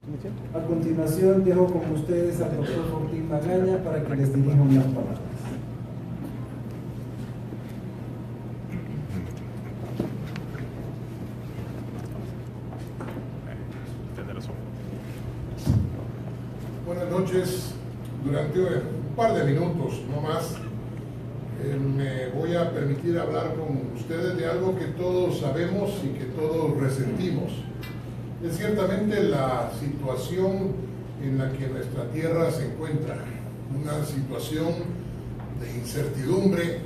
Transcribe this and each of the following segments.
A continuación, dejo con ustedes al doctor Fortín Magaña para que les dirija unas palabras. Buenas noches. Durante un par de minutos, no más, me voy a permitir hablar con ustedes de algo que todos sabemos y que todos resentimos. Es ciertamente la situación en la que nuestra tierra se encuentra, una situación de incertidumbre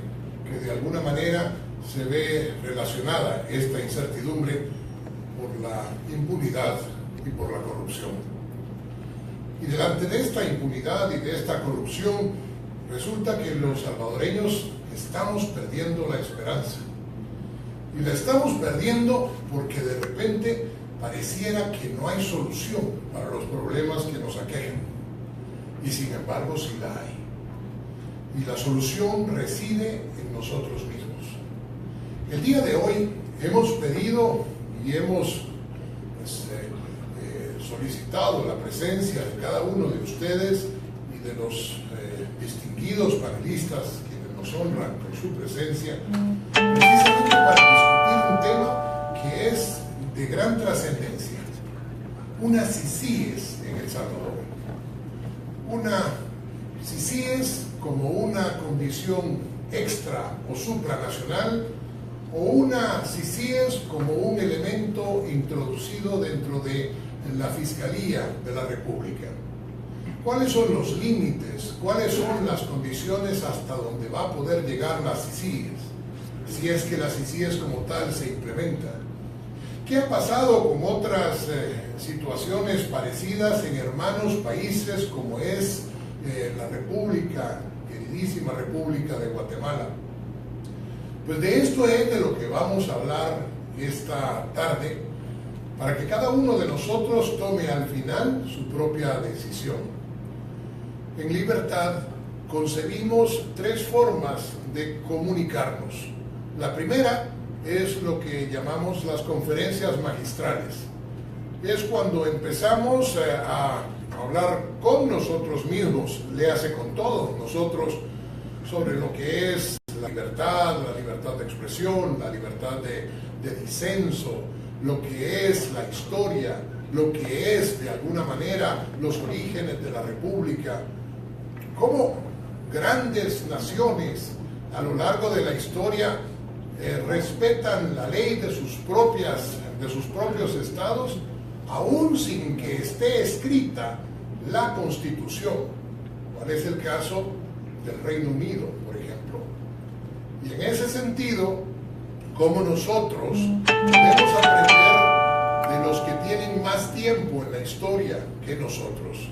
que de alguna manera se ve relacionada, esta incertidumbre, por la impunidad y por la corrupción. Y delante de esta impunidad y de esta corrupción, resulta que los salvadoreños estamos perdiendo la esperanza. Y la estamos perdiendo porque de repente pareciera que no hay solución para los problemas que nos aquejan. Y sin embargo sí la hay. Y la solución reside en nosotros mismos. El día de hoy hemos pedido y hemos solicitado la presencia de cada uno de ustedes y de los distinguidos panelistas quienes nos honran con su presencia, precisamente para discutir un tema que es de gran trascendencia, una CICIES en El Salvador, una CICIES como una condición extra o supranacional, o una CICIES como un elemento introducido dentro de la Fiscalía de la República. ¿Cuáles son los límites? ¿Cuáles son las condiciones hasta donde va a poder llegar la CICIES? Si es que la CICIES como tal se implementa. ¿Qué ha pasado con otras situaciones parecidas en hermanos países como es la República, queridísima República de Guatemala? Pues de esto es de lo que vamos a hablar esta tarde, para que cada uno de nosotros tome al final su propia decisión. En Libertad concebimos tres formas de comunicarnos. La primera es lo que llamamos las conferencias magistrales. Es cuando empezamos a hablar con nosotros mismos, léase con todos nosotros, sobre lo que es la libertad de expresión, la libertad de disenso, lo que es la historia, lo que es de alguna manera los orígenes de la República, cómo grandes naciones a lo largo de la historia respetan la ley de sus propios estados, aún sin que esté escrita la Constitución. ¿Cuál es el caso del Reino Unido, por ejemplo? Y en ese sentido, cómo nosotros debemos aprender de los que tienen más tiempo en la historia que nosotros.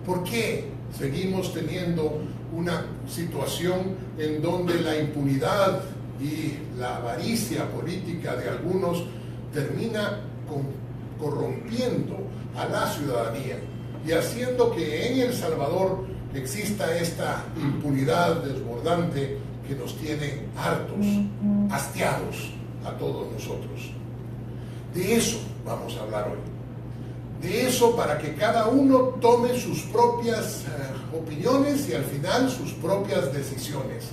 ¿Por qué seguimos teniendo una situación en donde la impunidad y la avaricia política de algunos termina corrompiendo a la ciudadanía y haciendo que en El Salvador exista esta impunidad desbordante que nos tiene hartos, hastiados a todos nosotros? De eso vamos a hablar hoy. De eso, para que cada uno tome sus propias opiniones y al final sus propias decisiones,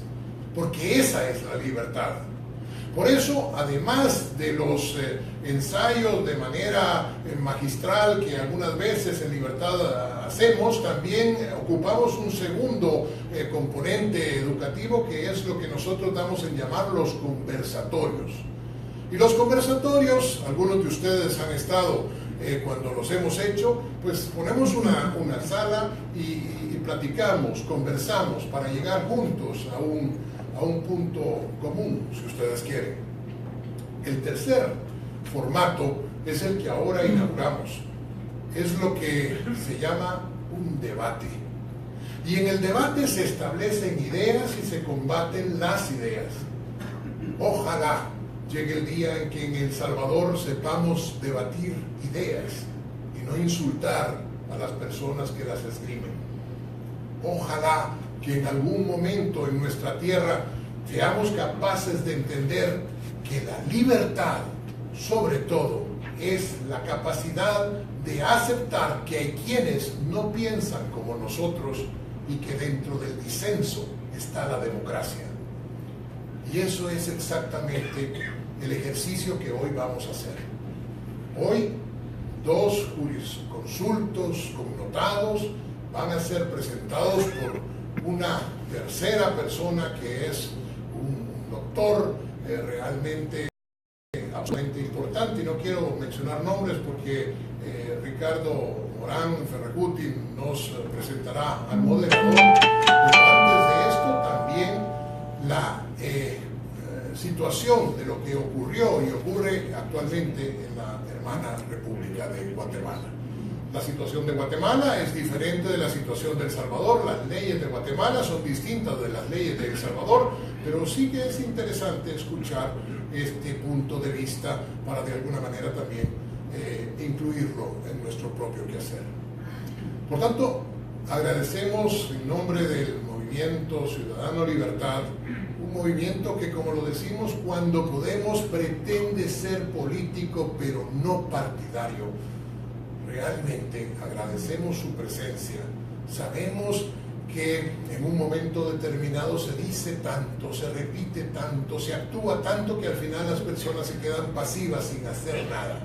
porque esa es la libertad. Por eso, además de los ensayos de manera magistral que algunas veces en Libertad hacemos, también ocupamos un segundo componente educativo, que es lo que nosotros damos en llamar los conversatorios. Y los conversatorios, algunos de ustedes han estado cuando los hemos hecho, pues ponemos una sala y platicamos, conversamos para llegar juntos a un punto común, si ustedes quieren. El tercer formato es el que ahora inauguramos. Es lo que se llama un debate. Y en el debate se establecen ideas y se combaten las ideas. Ojalá llegue el día en que en El Salvador sepamos debatir ideas y no insultar a las personas que las escriben. Ojalá que en algún momento en nuestra tierra seamos capaces de entender que la libertad, sobre todo, es la capacidad de aceptar que hay quienes no piensan como nosotros y que dentro del disenso está la democracia. Y eso es exactamente el ejercicio que hoy vamos a hacer. Hoy, 2 jurisconsultos connotados van a ser presentados por una tercera persona que es un doctor realmente absolutamente importante, y no quiero mencionar nombres porque Ricardo Morán Ferraguti nos presentará al moderador, pero antes de esto también la situación de lo que ocurrió y ocurre actualmente en la hermana República de Guatemala. La situación de Guatemala es diferente de la situación de El Salvador. Las leyes de Guatemala son distintas de las leyes de El Salvador, pero sí que es interesante escuchar este punto de vista para de alguna manera también incluirlo en nuestro propio quehacer. Por tanto, agradecemos en nombre del Movimiento Ciudadano Libertad, un movimiento que, como lo decimos, cuando podemos pretende ser político pero no partidario. Realmente agradecemos su presencia. Sabemos que en un momento determinado se dice tanto, se repite tanto, se actúa tanto que al final las personas se quedan pasivas sin hacer nada.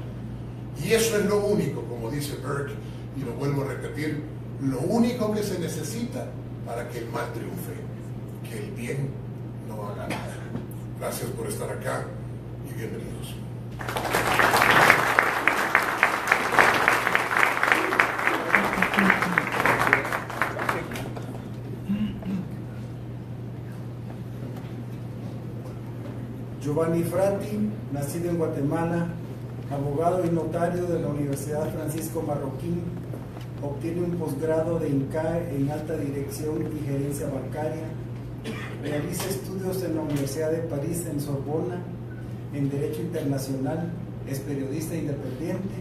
Y eso es lo único, como dice Burke, y lo vuelvo a repetir, lo único que se necesita para que el mal triunfe, que el bien no haga nada. Gracias por estar acá y bienvenidos. Giovanni Frati, nacido en Guatemala, abogado y notario de la Universidad Francisco Marroquín, obtiene un posgrado de INCAE en Alta Dirección y Gerencia Bancaria, realiza estudios en la Universidad de París en Sorbona, en Derecho Internacional, es periodista independiente,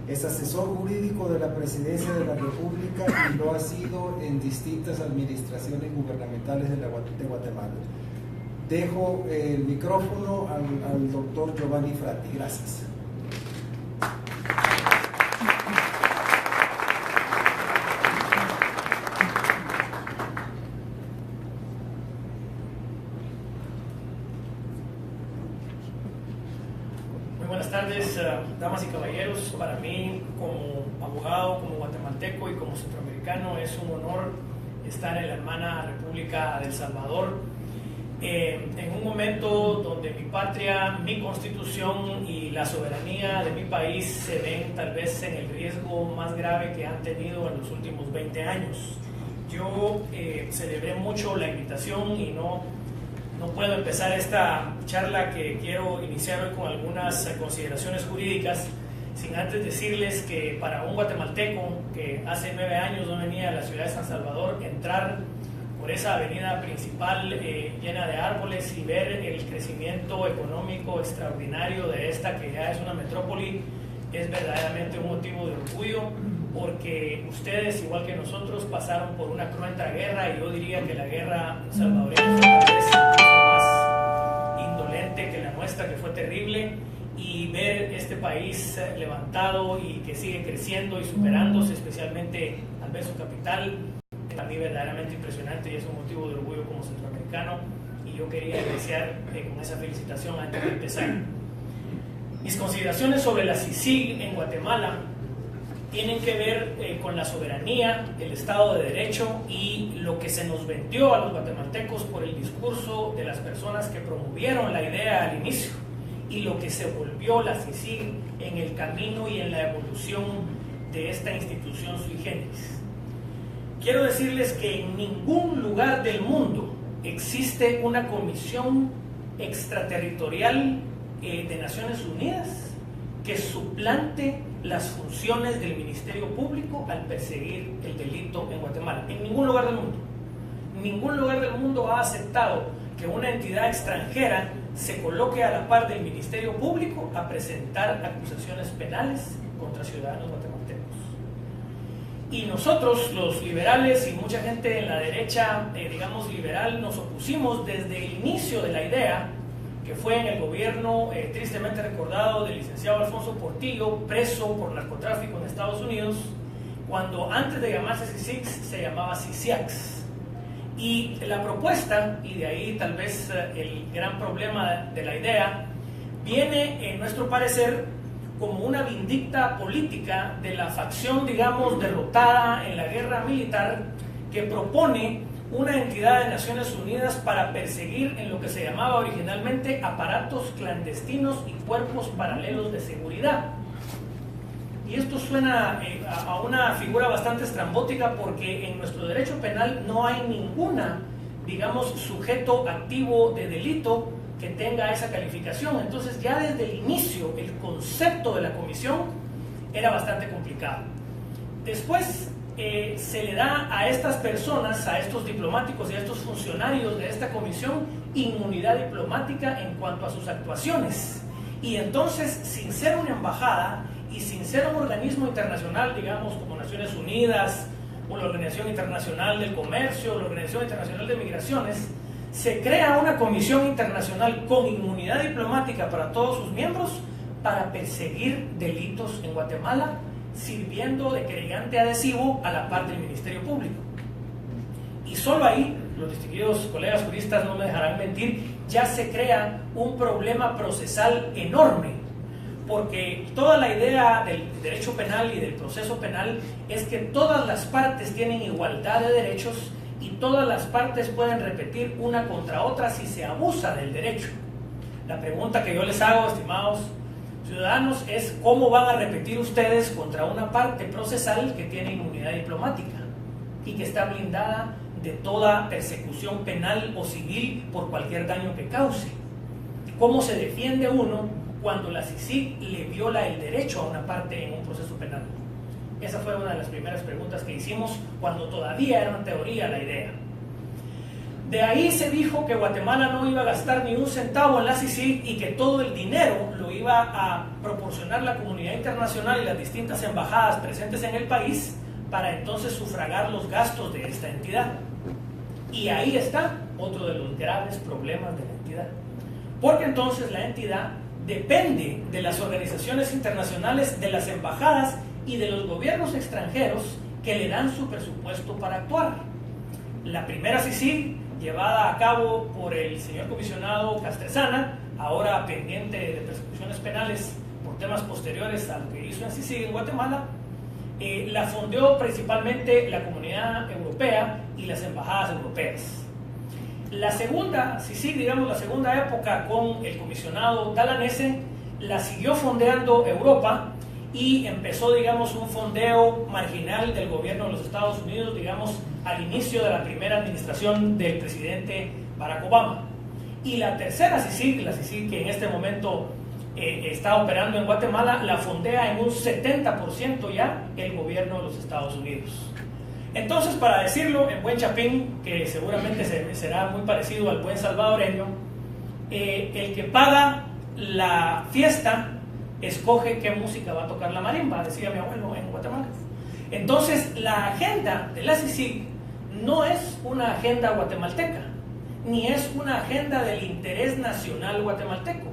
es asesor jurídico de la Presidencia de la República y lo ha sido en distintas administraciones gubernamentales de Guatemala. Dejo el micrófono al doctor Giovanni Frati. Gracias. Muy buenas tardes, damas y caballeros. Para mí, como abogado, como guatemalteco y como centroamericano, es un honor estar en la hermana República de El Salvador. En un momento donde mi patria, mi constitución y la soberanía de mi país se ven tal vez en el riesgo más grave que han tenido en los últimos 20 años. Yo celebré mucho la invitación y no puedo empezar esta charla que quiero iniciar hoy con algunas consideraciones jurídicas sin antes decirles que para un guatemalteco que hace 9 años no venía a la ciudad de San Salvador, entrar por esa avenida principal llena de árboles y ver el crecimiento económico extraordinario de esta que ya es una metrópoli es verdaderamente un motivo de orgullo, porque ustedes, igual que nosotros, pasaron por una cruenta guerra, y yo diría que la guerra salvadoreña fue tal vez más indolente que la nuestra, que fue terrible, y ver este país levantado y que sigue creciendo y superándose, especialmente al ver su capital, para mí verdaderamente impresionante y es un motivo de orgullo como centroamericano, y yo quería iniciar con esa felicitación antes de empezar. Mis consideraciones sobre la CICIG en Guatemala tienen que ver con la soberanía, el Estado de Derecho y lo que se nos vendió a los guatemaltecos por el discurso de las personas que promovieron la idea al inicio, y lo que se volvió la CICIG en el camino y en la evolución de esta institución sui generis. Quiero decirles que en ningún lugar del mundo existe una comisión extraterritorial de Naciones Unidas que suplante las funciones del Ministerio Público al perseguir el delito en Guatemala. En ningún lugar del mundo. Ningún lugar del mundo ha aceptado que una entidad extranjera se coloque a la par del Ministerio Público a presentar acusaciones penales contra ciudadanos guatemaltecos. Y nosotros, los liberales y mucha gente en la derecha, digamos liberal, nos opusimos desde el inicio de la idea que fue en el gobierno tristemente recordado del licenciado Alfonso Portillo, preso por narcotráfico en Estados Unidos, cuando antes de llamarse CICIG se llamaba CICIAX. Y la propuesta, y de ahí tal vez el gran problema de la idea, viene en nuestro parecer como una vindicta política de la facción, digamos, derrotada en la guerra militar, que propone una entidad de Naciones Unidas para perseguir en lo que se llamaba originalmente aparatos clandestinos y cuerpos paralelos de seguridad. Y esto suena a una figura bastante estrambótica, porque en nuestro derecho penal no hay ninguna, digamos, sujeto activo de delito que tenga esa calificación. Entonces ya desde el inicio el concepto de la comisión era bastante complicado. Después se le da a estas personas, a estos diplomáticos y a estos funcionarios de esta comisión, inmunidad diplomática en cuanto a sus actuaciones. Y entonces, sin ser una embajada y sin ser un organismo internacional, digamos, como Naciones Unidas o la Organización Internacional del Comercio o la Organización Internacional de Migraciones, se crea una comisión internacional con inmunidad diplomática para todos sus miembros para perseguir delitos en Guatemala, sirviendo de querellante adhesivo a la par del Ministerio Público. Y solo ahí, los distinguidos colegas juristas no me dejarán mentir, ya se crea un problema procesal enorme, porque toda la idea del derecho penal y del proceso penal es que todas las partes tienen igualdad de derechos y todas las partes pueden repetir una contra otra si se abusa del derecho. La pregunta que yo les hago, estimados ciudadanos, es cómo van a repetir ustedes contra una parte procesal que tiene inmunidad diplomática y que está blindada de toda persecución penal o civil por cualquier daño que cause. ¿Cómo se defiende uno cuando la CICIG le viola el derecho a una parte en un proceso penal? Esa fue una de las primeras preguntas que hicimos cuando todavía era una teoría la idea. De ahí se dijo que Guatemala no iba a gastar ni un centavo en la CICIG y que todo el dinero lo iba a proporcionar la comunidad internacional y las distintas embajadas presentes en el país para entonces sufragar los gastos de esta entidad. Y ahí está otro de los graves problemas de la entidad, porque entonces la entidad depende de las organizaciones internacionales, de las embajadas y de los gobiernos extranjeros que le dan su presupuesto para actuar. La primera CICIG, llevada a cabo por el señor comisionado Castresana, ahora pendiente de persecuciones penales por temas posteriores a lo que hizo en CICIG en Guatemala, la fondeó principalmente la Comunidad Europea y las embajadas europeas. La segunda CICIG, digamos la segunda época con el comisionado Dalanese, la siguió fondeando Europa y empezó, digamos, un fondeo marginal del gobierno de los Estados Unidos, digamos, al inicio de la primera administración del presidente Barack Obama. Y la tercera CICIG, la CICIG que en este momento está operando en Guatemala, la fondea en un 70% ya el gobierno de los Estados Unidos. Entonces, para decirlo en buen chapín, que seguramente será muy parecido al buen salvadoreño, el que paga la fiesta escoge qué música va a tocar la marimba, decía mi abuelo en Guatemala. Entonces, la agenda de la CICIG no es una agenda guatemalteca, ni es una agenda del interés nacional guatemalteco,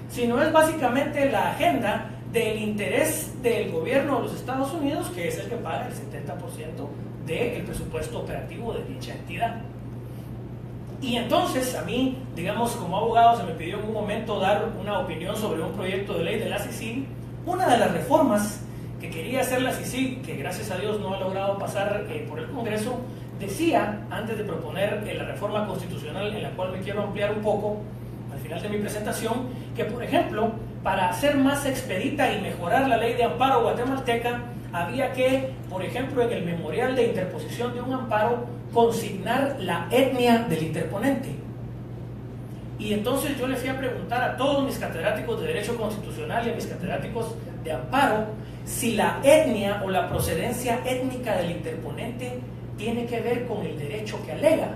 sino es básicamente la agenda del interés del gobierno de los Estados Unidos, que es el que paga el 70% del presupuesto operativo de dicha entidad. Y entonces a mí, digamos, como abogado, se me pidió en un momento dar una opinión sobre un proyecto de ley de la CICIG. Una de las reformas que quería hacer la CICIG, que gracias a Dios no ha logrado pasar por el Congreso, decía, antes de proponer la reforma constitucional, en la cual me quiero ampliar un poco al final de mi presentación, que por ejemplo, para hacer más expedita y mejorar la ley de amparo guatemalteca, había que, por ejemplo, en el memorial de interposición de un amparo, consignar la etnia del interponente. Y entonces yo le fui a preguntar a todos mis catedráticos de Derecho Constitucional y a mis catedráticos de amparo si la etnia o la procedencia étnica del interponente tiene que ver con el derecho que alega.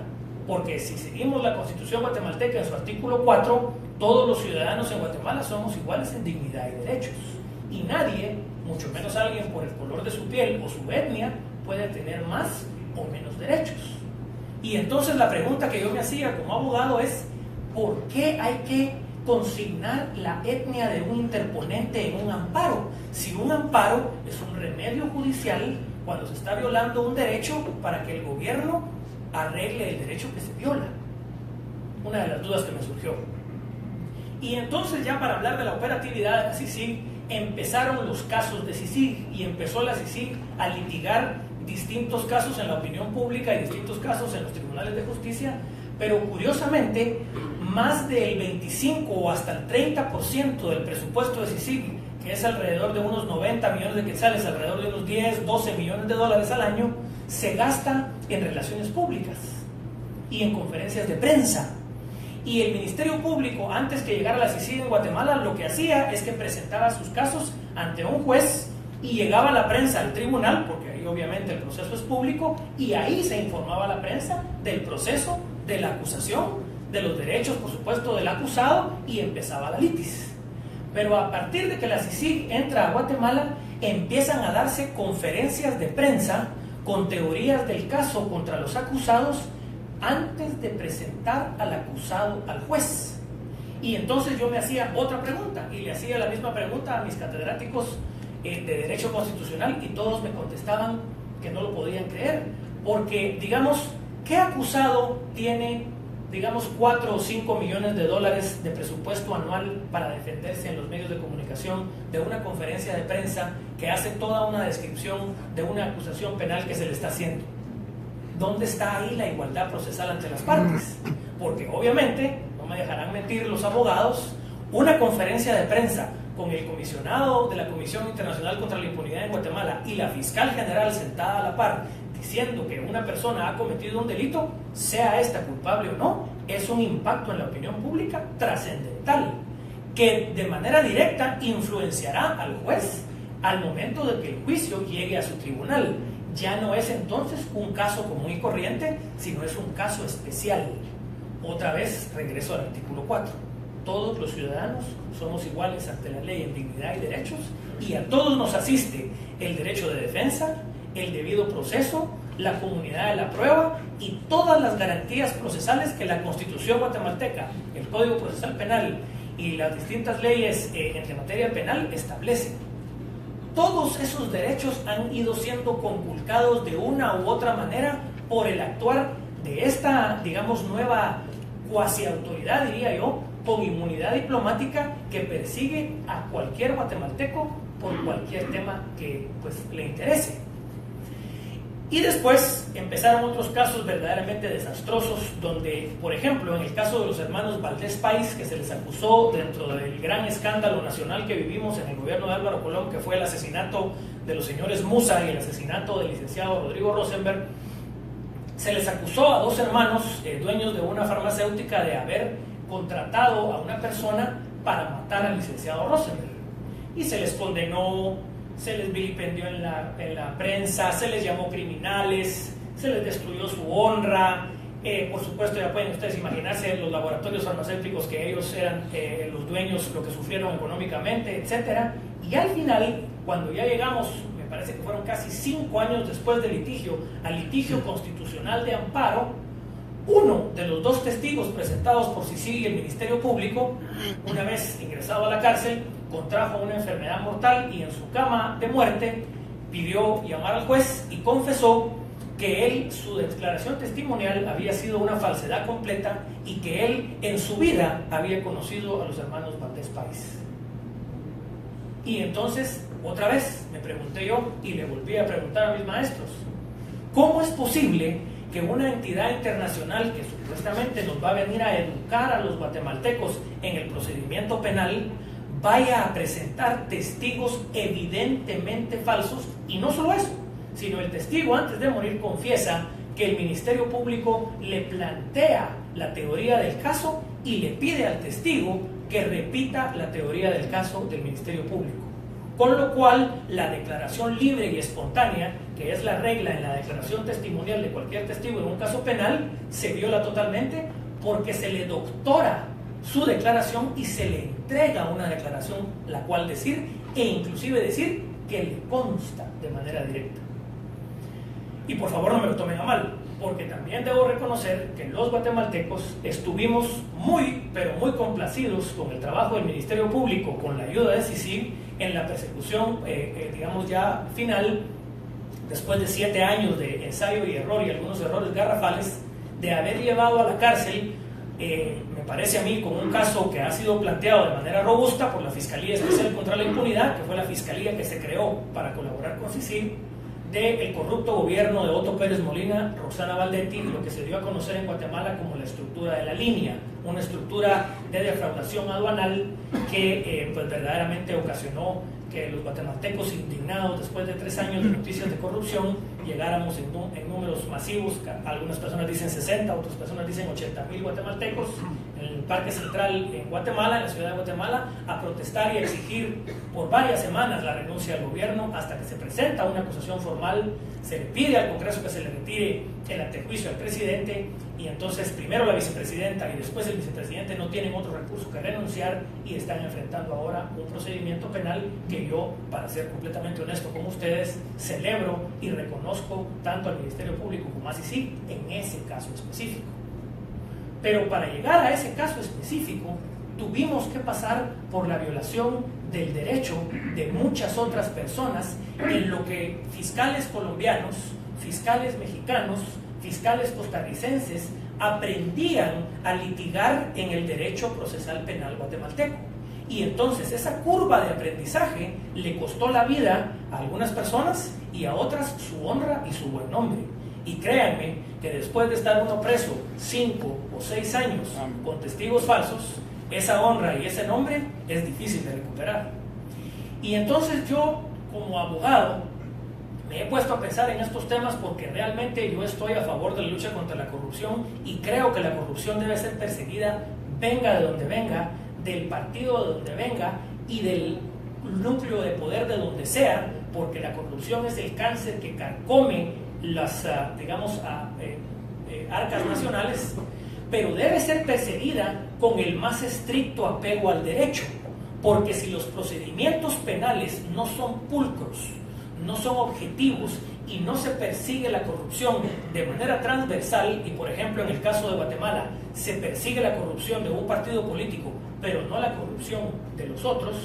Porque si seguimos la Constitución guatemalteca en su artículo 4, todos los ciudadanos en Guatemala somos iguales en dignidad y derechos. Y nadie, mucho menos alguien por el color de su piel o su etnia, puede tener más o menos derechos. Y entonces la pregunta que yo me hacía como abogado es, ¿por qué hay que consignar la etnia de un interponente en un amparo. Si un amparo es un remedio judicial cuando se está violando un derecho para que el gobierno arregle el derecho que se viola. Una de las dudas que me surgió. Y entonces, ya para hablar de la operatividad de la CICIG, empezaron los casos de CICIG y empezó la CICIG a litigar distintos casos en la opinión pública y distintos casos en los tribunales de justicia, pero curiosamente más del 25 o hasta el 30% del presupuesto de CICIG, que es alrededor de unos 90 millones de quetzales, alrededor de unos 10, 12 millones de dólares al año, se gasta en relaciones públicas y en conferencias de prensa. Y el Ministerio Público, antes que llegara la CICIG en Guatemala, lo que hacía es que presentaba sus casos ante un juez y llegaba la prensa al tribunal, porque ahí obviamente el proceso es público, y ahí se informaba a la prensa del proceso, de la acusación, de los derechos, por supuesto, del acusado, y empezaba la litis. Pero a partir de que la CICIG entra a Guatemala, empiezan a darse conferencias de prensa con teorías del caso contra los acusados antes de presentar al acusado al juez. Y entonces yo me hacía otra pregunta, y le hacía la misma pregunta a mis catedráticos de Derecho Constitucional, y todos me contestaban que no lo podían creer, porque, digamos, ¿qué acusado tiene, digamos, 4 o 5 millones de dólares de presupuesto anual para defenderse en los medios de comunicación de una conferencia de prensa que hace toda una descripción de una acusación penal que se le está haciendo? ¿Dónde está ahí la igualdad procesal ante las partes? Porque obviamente, no me dejarán mentir los abogados, una conferencia de prensa con el comisionado de la Comisión Internacional contra la Impunidad en Guatemala y la fiscal general sentada a la par, diciendo que una persona ha cometido un delito, sea esta culpable o no, es un impacto en la opinión pública trascendental, que de manera directa influenciará al juez al momento de que el juicio llegue a su tribunal. Ya no es entonces un caso común y corriente, sino es un caso especial. Otra vez regreso al artículo 4. Todos los ciudadanos somos iguales ante la ley en dignidad y derechos, y a todos nos asiste el derecho de defensa, el debido proceso, la comunidad de la prueba y todas las garantías procesales que la Constitución guatemalteca, el Código Procesal Penal y las distintas leyes en materia penal establecen. Todos esos derechos han ido siendo conculcados de una u otra manera por el actuar de esta, digamos, nueva cuasi autoridad, diría yo, con inmunidad diplomática, que persigue a cualquier guatemalteco por cualquier tema que pues le interese. Y después empezaron otros casos verdaderamente desastrosos, donde, por ejemplo, en el caso de los hermanos Valdés Pais, que se les acusó dentro del gran escándalo nacional que vivimos en el gobierno de Álvaro Colón, que fue el asesinato de los señores Musa y el asesinato del licenciado Rodrigo Rosenberg, se les acusó a dos hermanos, dueños de una farmacéutica, de haber contratado a una persona para matar al licenciado Rosenberg. Y se les condenó, se les vilipendió en la prensa, se les llamó criminales, se les destruyó su honra. Por supuesto, ya pueden ustedes imaginarse los laboratorios farmacéuticos que ellos eran los dueños, lo que sufrieron económicamente, etc. Y al final, cuando ya llegamos, me parece que fueron casi 5 años después del litigio, al litigio constitucional de amparo, uno de los 2 testigos presentados por CICIG y el Ministerio Público, una vez ingresado a la cárcel, contrajo una enfermedad mortal y en su cama de muerte pidió llamar al juez y confesó que su declaración testimonial había sido una falsedad completa y que él en su vida había conocido a los hermanos Valdés Pais. Y entonces, otra vez, me pregunté yo y le volví a preguntar a mis maestros, ¿cómo es posible que una entidad internacional que supuestamente nos va a venir a educar a los guatemaltecos en el procedimiento penal vaya a presentar testigos evidentemente falsos? Y no solo eso, sino el testigo antes de morir confiesa que el Ministerio Público le plantea la teoría del caso y le pide al testigo que repita la teoría del caso del Ministerio Público. Con lo cual, la declaración libre y espontánea, que es la regla en la declaración testimonial de cualquier testigo en un caso penal, se viola totalmente porque se le doctora su declaración y se le entrega una declaración la cual decir, e inclusive decir, que le consta de manera directa. Y por favor no me lo tomen a mal, porque también debo reconocer que los guatemaltecos estuvimos muy, pero muy complacidos con el trabajo del Ministerio Público, con la ayuda de CICIG, en la persecución, digamos ya final, después de 7 años de ensayo y error y algunos errores garrafales, de haber llevado a la cárcel, me parece a mí, como un caso que ha sido planteado de manera robusta por la Fiscalía Especial contra la Impunidad, que fue la fiscalía que se creó para colaborar con CICIG, del corrupto gobierno de Otto Pérez Molina, Roxana Valdetti, lo que se dio a conocer en Guatemala como la estructura de la línea, una estructura de defraudación aduanal que pues verdaderamente ocasionó que los guatemaltecos indignados después de 3 años de noticias de corrupción llegáramos en números masivos, algunas personas dicen 60, otras personas dicen 80,000 guatemaltecos en el Parque Central en Guatemala, en la ciudad de Guatemala, a protestar y a exigir por varias semanas la renuncia del gobierno hasta que se presenta una acusación formal, se le pide al Congreso que se le retire el antejuicio al presidente y entonces primero la vicepresidenta y después el vicepresidente no tienen otro recurso que renunciar y están enfrentando ahora un procedimiento penal que yo, para ser completamente honesto con ustedes, celebro y reconozco tanto al Ministerio Público como a CICIG en ese caso específico. Pero para llegar a ese caso específico tuvimos que pasar por la violación del derecho de muchas otras personas en lo que fiscales colombianos, fiscales mexicanos, fiscales costarricenses aprendían a litigar en el derecho procesal penal guatemalteco. Y entonces esa curva de aprendizaje le costó la vida a algunas personas y a otras su honra y su buen nombre. Y créanme que después de estar uno preso 5 o 6 años con testigos falsos, esa honra y ese nombre es difícil de recuperar. Y entonces yo, como abogado, me he puesto a pensar en estos temas porque realmente yo estoy a favor de la lucha contra la corrupción y creo que la corrupción debe ser perseguida, venga de donde venga, del partido de donde venga y del núcleo de poder de donde sea, porque la corrupción es el cáncer que carcome las, arcas nacionales, pero debe ser perseguida con el más estricto apego al derecho, porque si los procedimientos penales no son pulcros, no son objetivos y no se persigue la corrupción de manera transversal, y por ejemplo en el caso de Guatemala se persigue la corrupción de un partido político, pero no la corrupción de los otros,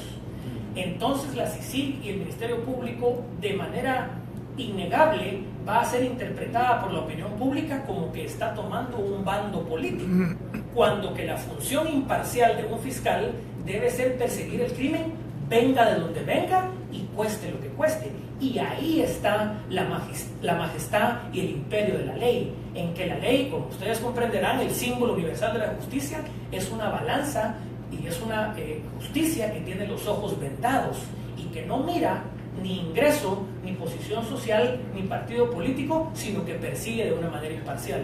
entonces la CICIG y el Ministerio Público de manera innegable va a ser interpretada por la opinión pública como que está tomando un bando político, cuando que la función imparcial de un fiscal debe ser perseguir el crimen, venga de donde venga y cueste lo que cueste. Y ahí está la majestad y el imperio de la ley, en que la ley, como ustedes comprenderán, el símbolo universal de la justicia es una balanza y es una justicia que tiene los ojos vendados y que no mira ni ingreso, ni posición social, ni partido político, sino que persigue de una manera imparcial.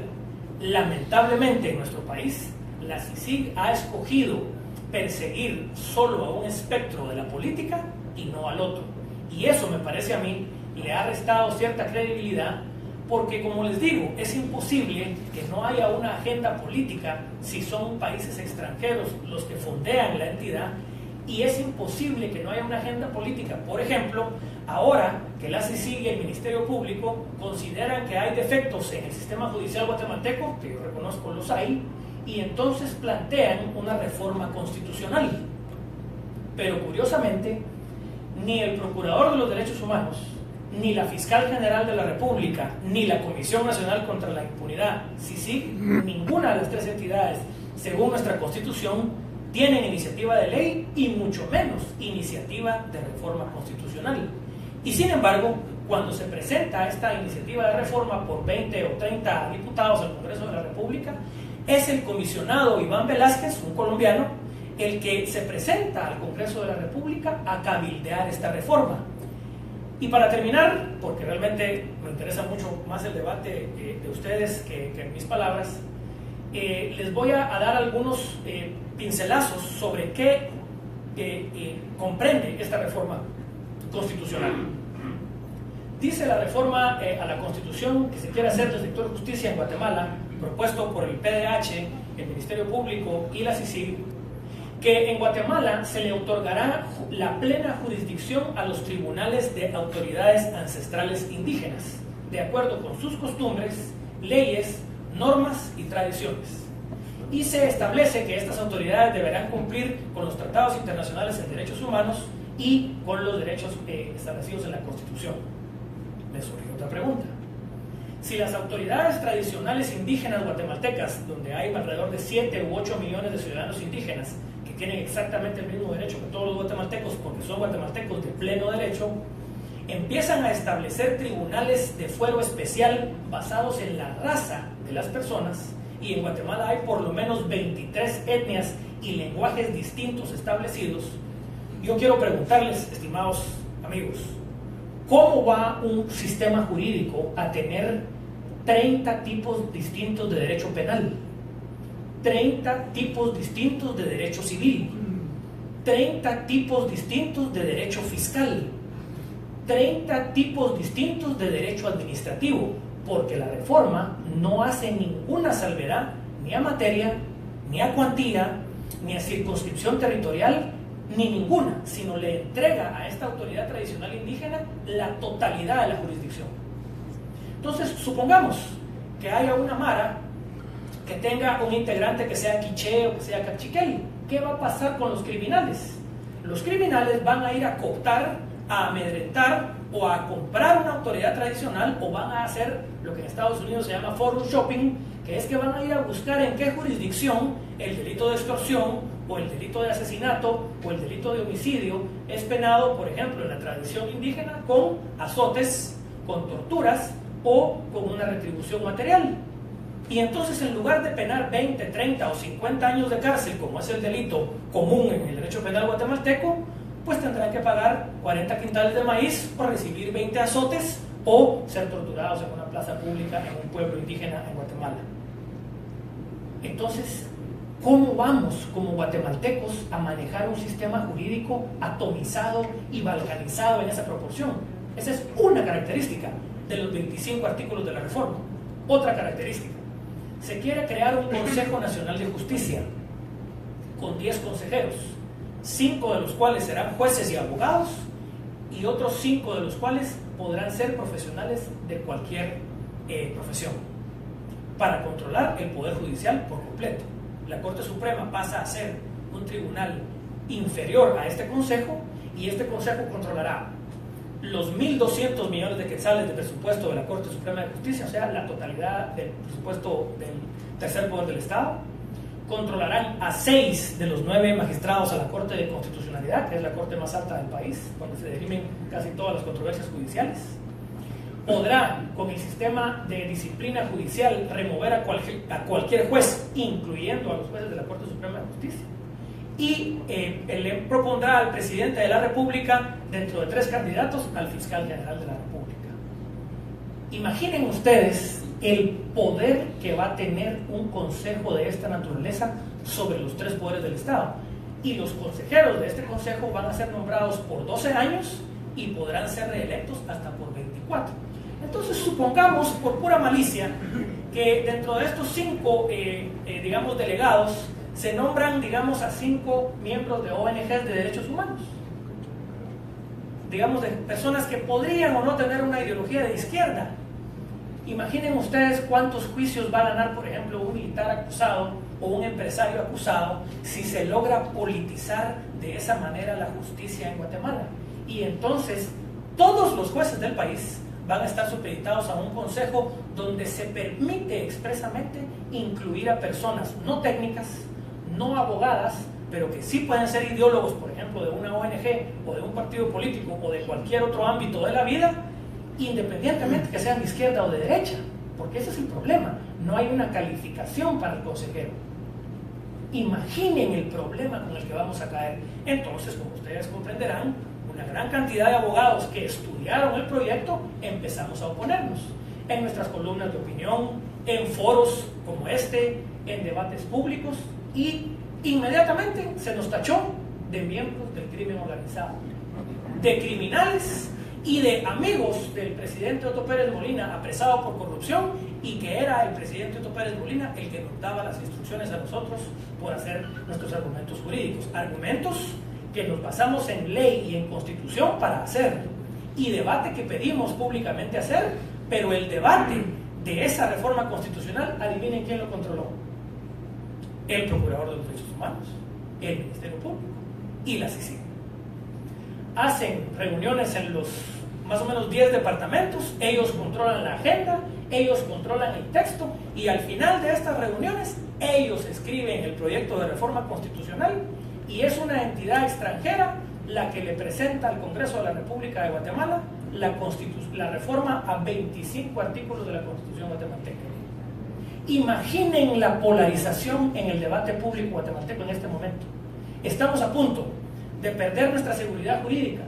Lamentablemente en nuestro país, la CICIG ha escogido perseguir solo a un espectro de la política y no al otro. Y eso me parece a mí le ha restado cierta credibilidad, porque como les digo, es imposible que no haya una agenda política si son países extranjeros los que fondean la entidad, y es imposible que no haya una agenda política. Por ejemplo, ahora que la CICIG y el Ministerio Público consideran que hay defectos en el sistema judicial guatemalteco, que yo reconozco los hay, y entonces plantean una reforma constitucional. Pero curiosamente, ni el Procurador de los Derechos Humanos, ni la Fiscal General de la República, ni la Comisión Nacional contra la Impunidad, CICIG, ninguna de las 3 entidades, según nuestra Constitución, tienen iniciativa de ley y mucho menos iniciativa de reforma constitucional. Y sin embargo, cuando se presenta esta iniciativa de reforma por 20 o 30 diputados al Congreso de la República, es el comisionado Iván Velázquez, un colombiano, el que se presenta al Congreso de la República a cabildear esta reforma. Y para terminar, porque realmente me interesa mucho más el debate de ustedes que mis palabras, les voy a dar algunos pincelazos sobre qué comprende esta reforma constitucional. Dice la reforma a la Constitución que se quiere hacer del sector justicia en Guatemala, propuesto por el PDH, el Ministerio Público y la CICIG, que en Guatemala se le otorgará la plena jurisdicción a los tribunales de autoridades ancestrales indígenas, de acuerdo con sus costumbres, leyes, normas y tradiciones. Y se establece que estas autoridades deberán cumplir con los tratados internacionales en derechos humanos y con los derechos establecidos en la Constitución. Me surge otra pregunta. Si las autoridades tradicionales indígenas guatemaltecas, donde hay alrededor de 7 u 8 millones de ciudadanos indígenas que tienen exactamente el mismo derecho que todos los guatemaltecos, porque son guatemaltecos de pleno derecho, empiezan a establecer tribunales de fuero especial basados en la raza de las personas, y en Guatemala hay por lo menos 23 etnias y lenguajes distintos establecidos, yo quiero preguntarles, estimados amigos, ¿cómo va un sistema jurídico a tener 30 tipos distintos de derecho penal, 30 tipos distintos de derecho civil, 30 tipos distintos de derecho fiscal, 30 tipos distintos de derecho administrativo? Porque la reforma no hace ninguna salvedad ni a materia, ni a cuantía, ni a circunscripción territorial, ni ninguna, sino le entrega a esta autoridad tradicional indígena la totalidad de la jurisdicción. Entonces, supongamos que haya una mara que tenga un integrante que sea quiché o que sea cachiquel. ¿Qué va a pasar con los criminales? Los criminales van a ir a cooptar, a amedrentar o a comprar una autoridad tradicional, o van a hacer lo que en Estados Unidos se llama forum shopping, que es que van a ir a buscar en qué jurisdicción el delito de extorsión o el delito de asesinato o el delito de homicidio es penado, por ejemplo, en la tradición indígena con azotes, con torturas o con una retribución material. Y entonces, en lugar de penar 20, 30 o 50 años de cárcel, como es el delito común en el derecho penal guatemalteco, pues tendrán que pagar 40 quintales de maíz por recibir 20 azotes o ser torturados en una plaza pública en un pueblo indígena en Guatemala. Entonces, ¿cómo vamos como guatemaltecos a manejar un sistema jurídico atomizado y balcanizado en esa proporción? Esa es una característica de los 25 artículos de la reforma. Otra característica: se quiere crear un Consejo Nacional de Justicia con 10 consejeros, 5 de los cuales serán jueces y abogados, y otros 5 de los cuales podrán ser profesionales de cualquier profesión, para controlar el Poder Judicial por completo. La Corte Suprema pasa a ser un tribunal inferior a este Consejo, y este Consejo controlará los 1.200 millones de quetzales de presupuesto de la Corte Suprema de Justicia, o sea, la totalidad del presupuesto del tercer poder del Estado. Controlarán a 6 de los 9 magistrados a la Corte de Constitucionalidad, que es la corte más alta del país, donde se dirimen casi todas las controversias judiciales. Podrá, con el sistema de disciplina judicial, remover a cualquier juez, incluyendo a los jueces de la Corte Suprema de Justicia. Y le propondrá al presidente de la República, dentro de 3 candidatos, al fiscal general de la República. Imaginen ustedes el poder que va a tener un consejo de esta naturaleza sobre los 3 poderes del Estado. Y los consejeros de este consejo van a ser nombrados por 12 años y podrán ser reelectos hasta por 24. Entonces, supongamos, por pura malicia, que dentro de estos 5 digamos, delegados, se nombran, digamos, a 5 miembros de ONGs de derechos humanos, digamos, de personas que podrían o no tener una ideología de izquierda. Imaginen ustedes cuántos juicios va a ganar, por ejemplo, un militar acusado o un empresario acusado si se logra politizar de esa manera la justicia en Guatemala. Y entonces todos los jueces del país van a estar supeditados a un consejo donde se permite expresamente incluir a personas no técnicas, no abogadas, pero que sí pueden ser ideólogos, por ejemplo, de una ONG o de un partido político o de cualquier otro ámbito de la vida, independientemente que sean de izquierda o de derecha, porque ese es el problema, no hay una calificación para el consejero. Imaginen el problema con el que vamos a caer. Entonces, como ustedes comprenderán, una gran cantidad de abogados que estudiaron el proyecto empezamos a oponernos en nuestras columnas de opinión, en foros como este, en debates públicos, y inmediatamente se nos tachó de miembros del crimen organizado, de criminales y de amigos del presidente Otto Pérez Molina, apresado por corrupción, y que era el presidente Otto Pérez Molina el que nos daba las instrucciones a nosotros por hacer nuestros argumentos jurídicos, argumentos que nos basamos en ley y en constitución para hacer, y debate que pedimos públicamente hacer, pero el debate de esa reforma constitucional, adivinen quién lo controló. El Procurador de los Derechos Humanos, el Ministerio Público y la CICIG. Hacen reuniones en los más o menos 10 departamentos, ellos controlan la agenda, ellos controlan el texto, y al final de estas reuniones ellos escriben el proyecto de reforma constitucional, y es una entidad extranjera la que le presenta al Congreso de la República de Guatemala la reforma a 25 artículos de la Constitución guatemalteca. Imaginen la polarización en el debate público guatemalteco en este momento. Estamos a punto de perder nuestra seguridad jurídica,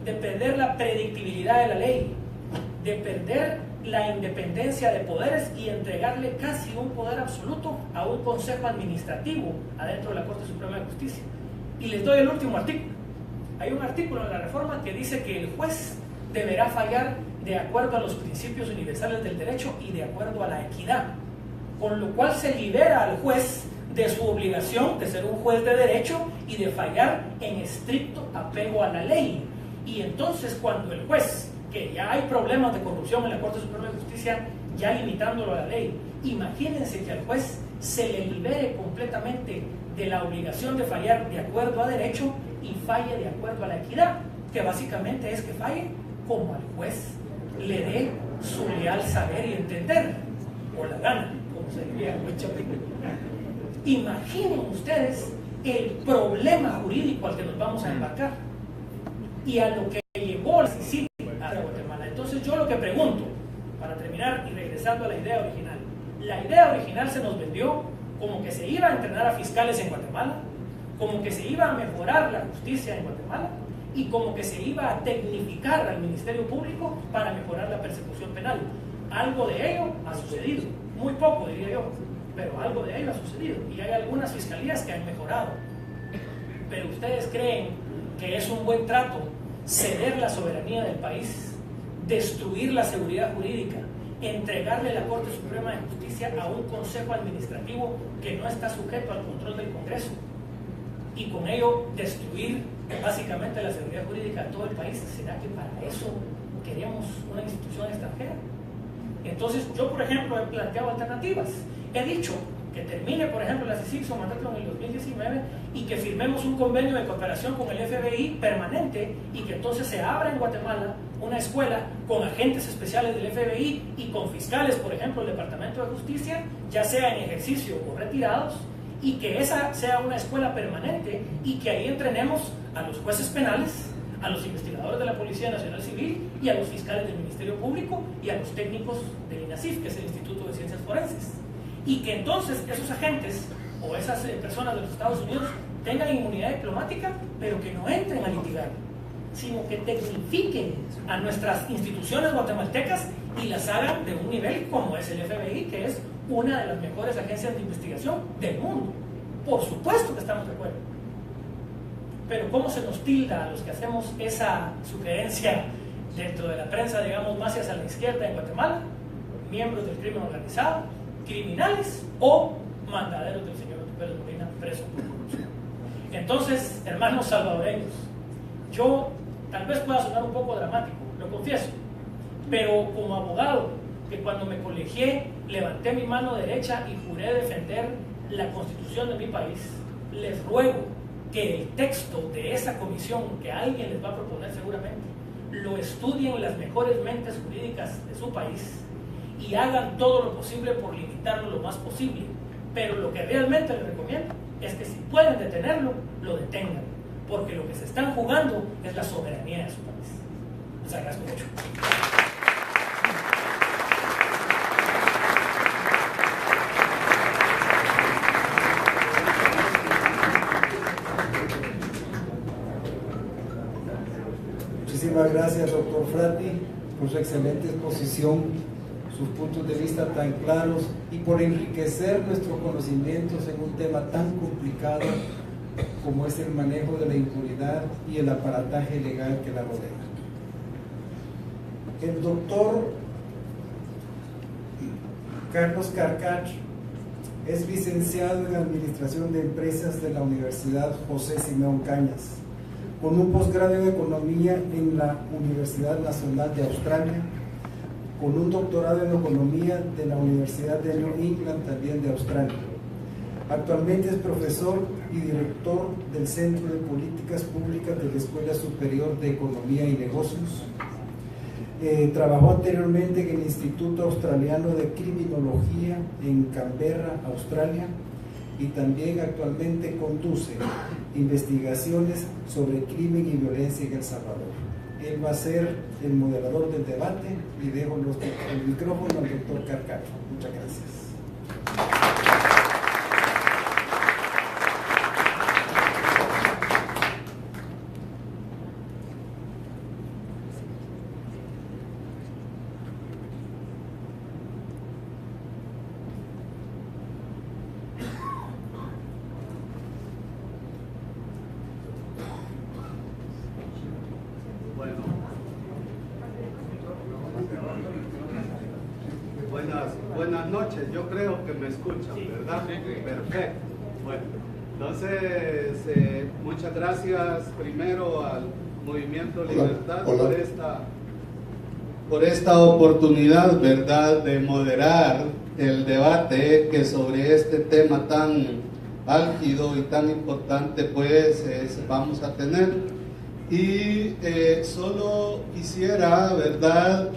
de perder la predictibilidad de la ley, de perder la independencia de poderes y entregarle casi un poder absoluto a un consejo administrativo adentro de la Corte Suprema de Justicia. Y les doy el último artículo. Hay un artículo en la reforma que dice que el juez deberá fallar de acuerdo a los principios universales del derecho y de acuerdo a la equidad, con lo cual se libera al juez de su obligación de ser un juez de derecho y de fallar en estricto apego a la ley. Y entonces, cuando el juez, que ya hay problemas de corrupción en la Corte Suprema de Justicia, ya limitándolo a la ley, imagínense que al juez se le libere completamente de la obligación de fallar de acuerdo a derecho y falle de acuerdo a la equidad, que básicamente es que falle como al juez le dé su leal saber y entender, o la gana, como se diría en buen chapín. Imaginen ustedes el problema jurídico al que nos vamos a embarcar y a lo que llevó la CICIG a Guatemala. Entonces yo lo que pregunto, para terminar y regresando a la idea original, la idea original se nos vendió como que se iba a entrenar a fiscales en Guatemala, como que se iba a mejorar la justicia en Guatemala y como que se iba a tecnificar al Ministerio Público para mejorar la persecución penal. Algo de ello ha sucedido, muy poco diría yo, pero algo de ello ha sucedido, y hay algunas fiscalías que han mejorado. Pero ustedes creen que es un buen trato ceder la soberanía del país, destruir la seguridad jurídica, entregarle la Corte Suprema de Justicia a un consejo administrativo que no está sujeto al control del Congreso, y con ello destruir básicamente la seguridad jurídica de todo el país? ¿Será que para eso queremos una institución extranjera? Entonces yo, por ejemplo, he planteado alternativas. He dicho que termine, por ejemplo, la CICIG su mandato en el 2019 y que firmemos un convenio de cooperación con el FBI permanente, y que entonces se abra en Guatemala una escuela con agentes especiales del FBI y con fiscales, por ejemplo, del Departamento de Justicia, ya sea en ejercicio o retirados, y que esa sea una escuela permanente y que ahí entrenemos a los jueces penales, a los investigadores de la Policía Nacional Civil y a los fiscales del Ministerio Público y a los técnicos del INACIF, que es el Instituto de Ciencias Forenses, y que entonces esos agentes o esas personas de los Estados Unidos tengan inmunidad diplomática, pero que no entren a litigar, sino que tecnifiquen a nuestras instituciones guatemaltecas y las hagan de un nivel como es el FBI, que es una de las mejores agencias de investigación del mundo. Por supuesto que estamos de acuerdo, pero ¿cómo se nos tilda a los que hacemos esa sugerencia dentro de la prensa, digamos, más hacia la izquierda en Guatemala? Miembros del crimen organizado, criminales o mandaderos del señor Pérez Molina preso por corrupción. Entonces, hermanos salvadoreños, yo tal vez pueda sonar un poco dramático, lo confieso, pero como abogado, que cuando me colegié levanté mi mano derecha y juré defender la Constitución de mi país, les ruego que el texto de esa comisión que alguien les va a proponer seguramente lo estudien las mejores mentes jurídicas de su país y hagan todo lo posible por limitarlo lo más posible. Pero lo que realmente les recomiendo es que si pueden detenerlo, lo detengan, porque lo que se están jugando es la soberanía de su país. Les agradezco mucho. Muchísimas gracias, doctor Frati, por su excelente exposición, sus puntos de vista tan claros y por enriquecer nuestros conocimientos en un tema tan complicado como es el manejo de la impunidad y el aparataje legal que la rodea. El doctor Carlos Carcach es licenciado en Administración de Empresas de la Universidad José Simeón Cañas, con un posgrado en Economía en la Universidad Nacional de Australia, con un doctorado en economía de la Universidad de New England, también de Australia. Actualmente es profesor y director del Centro de Políticas Públicas de la Escuela Superior de Economía y Negocios. Trabajó anteriormente en el Instituto Australiano de Criminología en Canberra, Australia, y también actualmente conduce investigaciones sobre crimen y violencia en El Salvador. Él va a ser el moderador del debate y dejo el micrófono al doctor Carcacho. Muchas gracias. Buenas noches, yo creo que me escuchan, ¿verdad? Perfecto. Bueno, entonces, muchas gracias primero al Movimiento Libertad por esta oportunidad, ¿verdad?, de moderar el debate que sobre este tema tan álgido y tan importante, pues, vamos a tener. Y solo quisiera, ¿verdad?,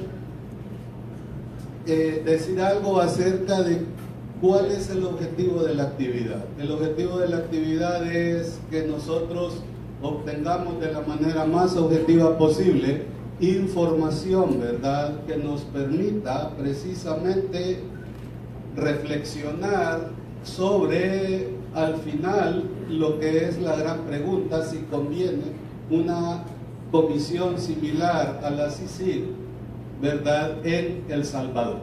decir algo acerca de cuál es el objetivo de la actividad. El objetivo de la actividad es que nosotros obtengamos de la manera más objetiva posible información, ¿verdad?, que nos permita precisamente reflexionar sobre, al final, lo que es la gran pregunta: si conviene una comisión similar a la CICIG, ¿verdad?, en El Salvador.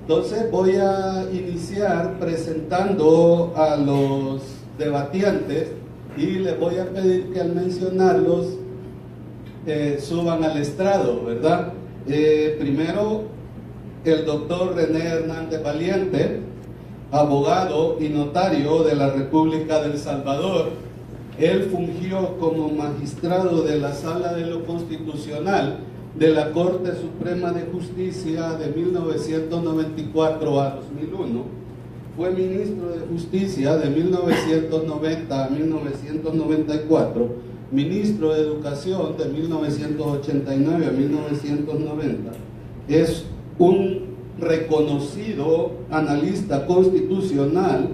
Entonces voy a iniciar presentando a los debatientes y les voy a pedir que al mencionarlos suban al estrado, ¿verdad? Primero, el doctor René Hernández Valiente, abogado y notario de la República del Salvador. Él fungió como magistrado de la Sala de lo Constitucional de la Corte Suprema de Justicia de 1994 a 2001, fue ministro de Justicia de 1990 a 1994, ministro de Educación de 1989 a 1990, es un reconocido analista constitucional,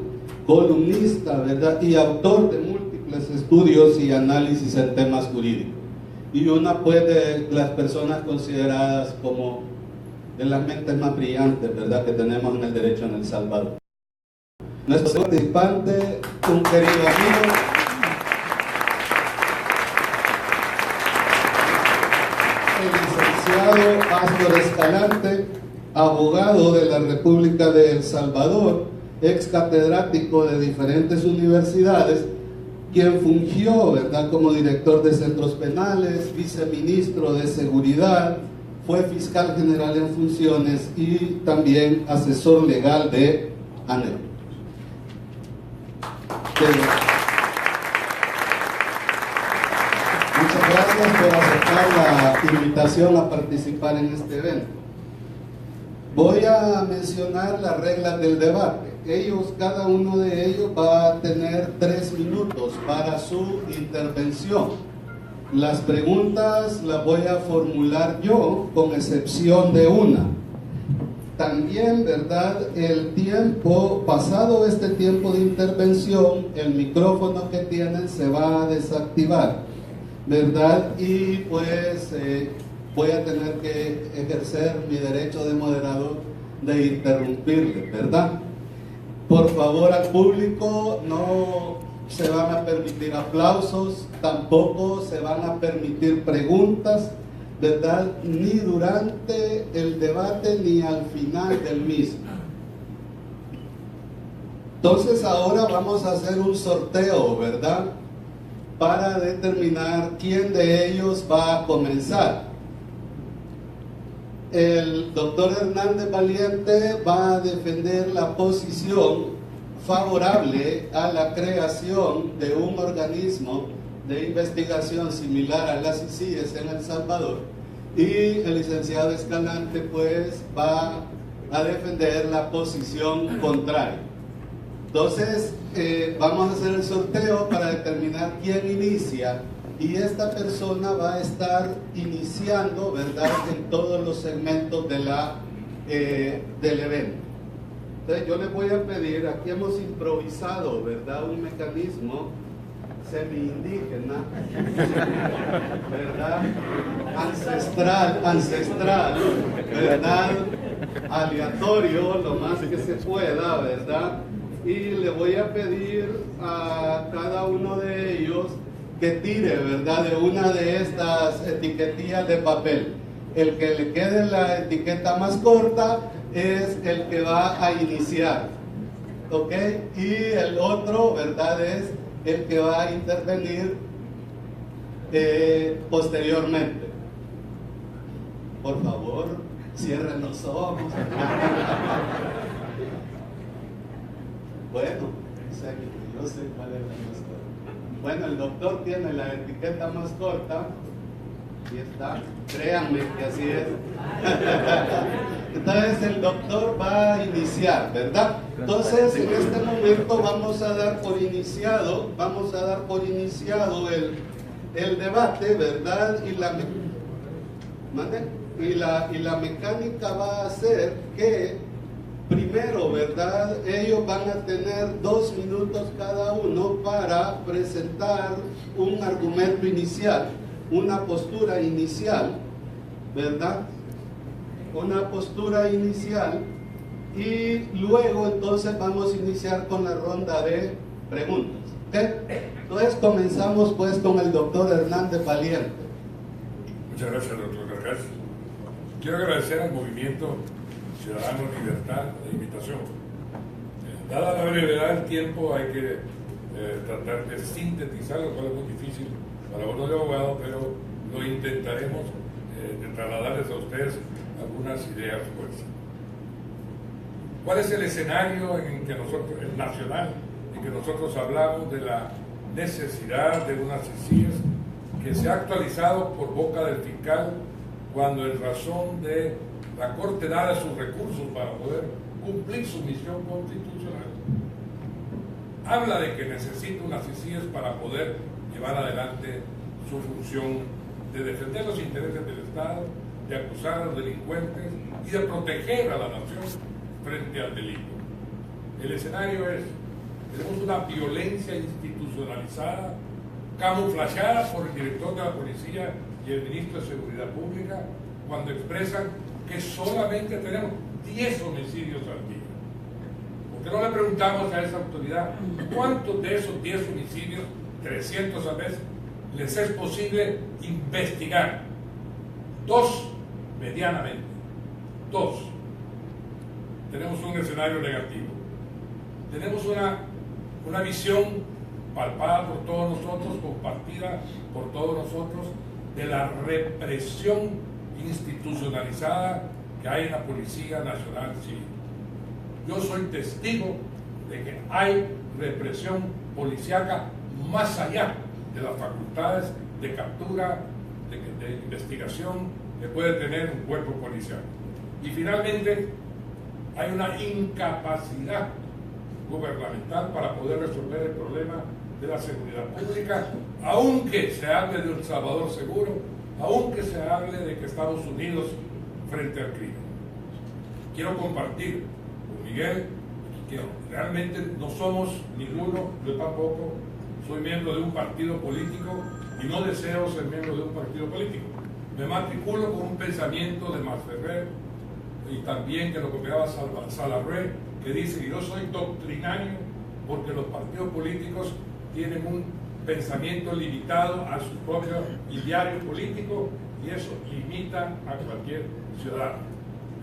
columnista, ¿verdad?, y autor de múltiples estudios y análisis en temas jurídicos. Y una, pues, de las personas consideradas como de las mentes más brillantes, ¿verdad?, que tenemos en el derecho en El Salvador. Nuestro participante, un querido amigo, el licenciado Astor Escalante, abogado de la República de El Salvador, ex catedrático de diferentes universidades, quien fungió, ¿verdad?, como director de centros penales, viceministro de seguridad, fue fiscal general en funciones y también asesor legal de ANEL. Muchas gracias por aceptar la invitación a participar en este evento. Voy a mencionar las reglas del debate. Cada uno de ellos va a tener 3 minutos para su intervención. Las preguntas las voy a formular yo, con excepción de una. También, ¿verdad?, el tiempo, pasado este tiempo de intervención, el micrófono que tienen se va a desactivar, ¿verdad? Y pues voy a tener que ejercer mi derecho de moderador de interrumpirle, ¿verdad? Por favor, al público no se van a permitir aplausos, tampoco se van a permitir preguntas, ¿verdad?, ni durante el debate ni al final del mismo. Entonces ahora vamos a hacer un sorteo, ¿verdad?, para determinar quién de ellos va a comenzar. El doctor Hernández Valiente va a defender la posición favorable a la creación de un organismo de investigación similar a las CICIG en El Salvador, y el licenciado Escalante pues va a defender la posición contraria. Entonces vamos a hacer el sorteo para determinar quién inicia, y esta persona va a estar iniciando, ¿verdad?, en todos los segmentos de del evento. Entonces yo les voy a pedir, aquí hemos improvisado, ¿verdad?, un mecanismo semi-indígena, ¿verdad?, ancestral, ¿verdad?, aleatorio, lo más que se pueda, ¿verdad? Y le voy a pedir a cada uno de ellos que tire, ¿verdad?, de una de estas etiquetillas de papel. El que le quede la etiqueta más corta es el que va a iniciar, ¿ok? Y el otro, ¿verdad?, es el que va a intervenir posteriormente. Por favor, cierren los ojos. Bueno, yo sé cuál es la más corta. Bueno, el doctor tiene la etiqueta más corta. Aquí está, créanme que así es. Entonces el doctor va a iniciar, ¿verdad? Entonces en este momento vamos a dar por iniciado el debate, ¿verdad? Y la mecánica va a ser que primero, ¿verdad?, ellos van a tener 2 minutos cada uno para presentar un argumento inicial, una postura inicial, ¿verdad? Una postura inicial, y luego entonces vamos a iniciar con la ronda de preguntas. ¿Okay? Entonces comenzamos pues con el doctor Hernández Valiente. Muchas gracias, doctor Garcés. Quiero agradecer al Movimiento Ciudadano Libertad de invitación. Dada la brevedad del tiempo, hay que tratar de sintetizar, lo cual es muy difícil para uno de abogado, pero lo intentaremos de trasladarles a ustedes algunas ideas fuertes. ¿Cuál es el escenario en que nosotros, el nacional, en que nosotros hablamos de la necesidad de unas CICIG que se ha actualizado por boca del fiscal cuando en razón de la Corte da sus recursos para poder cumplir su misión constitucional? Habla de que necesita unas CICIG para poder llevar adelante su función de defender los intereses del Estado, de acusar a los delincuentes y de proteger a la nación frente al delito. El escenario es, tenemos una violencia institucionalizada, camuflajeada por el director de la policía y el ministro de Seguridad Pública, cuando expresan que solamente tenemos 10 homicidios al día. ¿Por qué no le preguntamos a esa autoridad cuántos de esos 10 homicidios, 300 al mes, les es posible investigar? 2, medianamente. 2. Tenemos un escenario negativo. Tenemos una visión palpada por todos nosotros, compartida por todos nosotros, de la represión institucionalizada que hay en la Policía Nacional Civil. Yo soy testigo de que hay represión policíaca más allá de las facultades de captura, de investigación que puede tener un cuerpo policial. Y finalmente, hay una incapacidad gubernamental para poder resolver el problema de la seguridad pública, aunque se hable de un Salvador seguro, aunque se hable de que Estados Unidos frente al crimen. Quiero compartir con Miguel que realmente no somos ninguno, yo tampoco soy miembro de un partido político y no deseo ser miembro de un partido político. Me matriculo con un pensamiento de Max Ferrer y también que lo copiaba Salarre, que dice que yo soy doctrinario porque los partidos políticos tienen un pensamiento limitado a su propio ideario político y eso limita a cualquier ciudadano.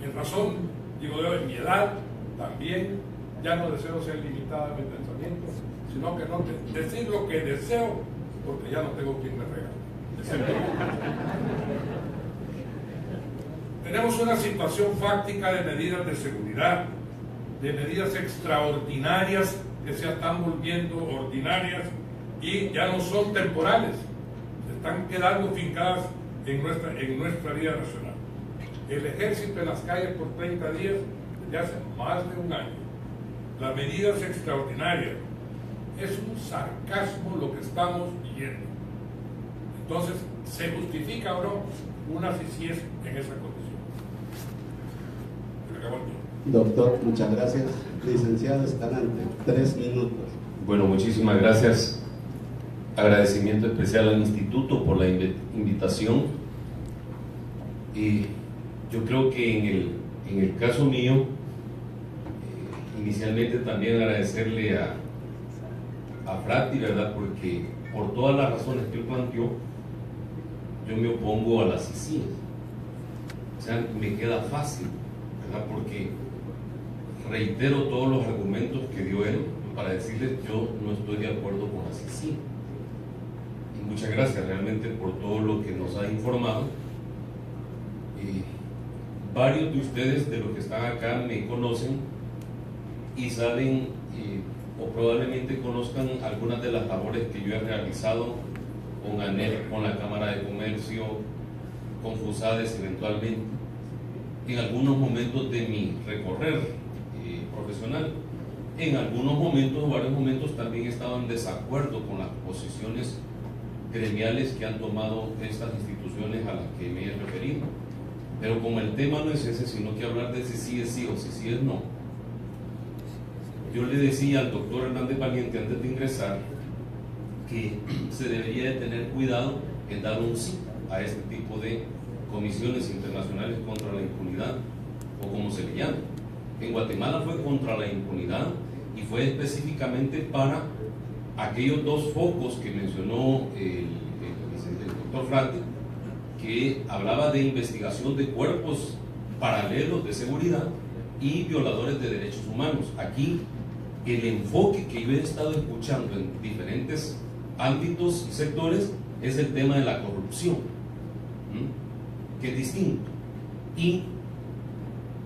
En razón, digo yo, en mi edad también ya no deseo ser limitado en mi pensamiento, sino que no decir lo que deseo porque ya no tengo quien me regale. Tenemos una situación fáctica de medidas de seguridad, de medidas extraordinarias que se están volviendo ordinarias y ya no son temporales, se están quedando fincadas en nuestra vida nacional. El ejército en las calles por 30 días desde hace más de un año. Las medidas extraordinarias. Es un sarcasmo lo que estamos viendo. Entonces, ¿se justifica o no una CICIES en esa condición? Se acabó el tiempo. Doctor, muchas gracias. Licenciado Escalante, 3 minutos. Bueno, muchísimas gracias. Agradecimiento especial al Instituto por la invitación. Y yo creo que en el caso mío, inicialmente también agradecerle a Fratti, ¿verdad? Porque por todas las razones que él planteó, yo me opongo a las CICIES. O sea, me queda fácil, ¿verdad? Porque reitero todos los argumentos que dio él para decirles yo no estoy de acuerdo con las CICIES. Y muchas gracias realmente por todo lo que nos ha informado. Varios de ustedes, de los que están acá, me conocen y saben o probablemente conozcan algunas de las labores que yo he realizado con ANEL, con la Cámara de Comercio, con FUSADES eventualmente, en algunos momentos de mi recorrer profesional. En algunos momentos, varios momentos, también he estado en desacuerdo con las posiciones gremiales que han tomado estas instituciones a las que me he referido. Pero como el tema no es ese, sino que hablar de si sí es sí o si sí es no, yo le decía al doctor Hernández Valiente antes de ingresar que se debería de tener cuidado en dar un sí a este tipo de comisiones internacionales contra la impunidad, o como se le llama. En Guatemala fue contra la impunidad y fue específicamente para aquellos 2 focos que mencionó el doctor Fratti, que hablaba de investigación de cuerpos paralelos de seguridad y violadores de derechos humanos. Aquí el enfoque que yo he estado escuchando en diferentes ámbitos y sectores es el tema de la corrupción, que es distinto. Y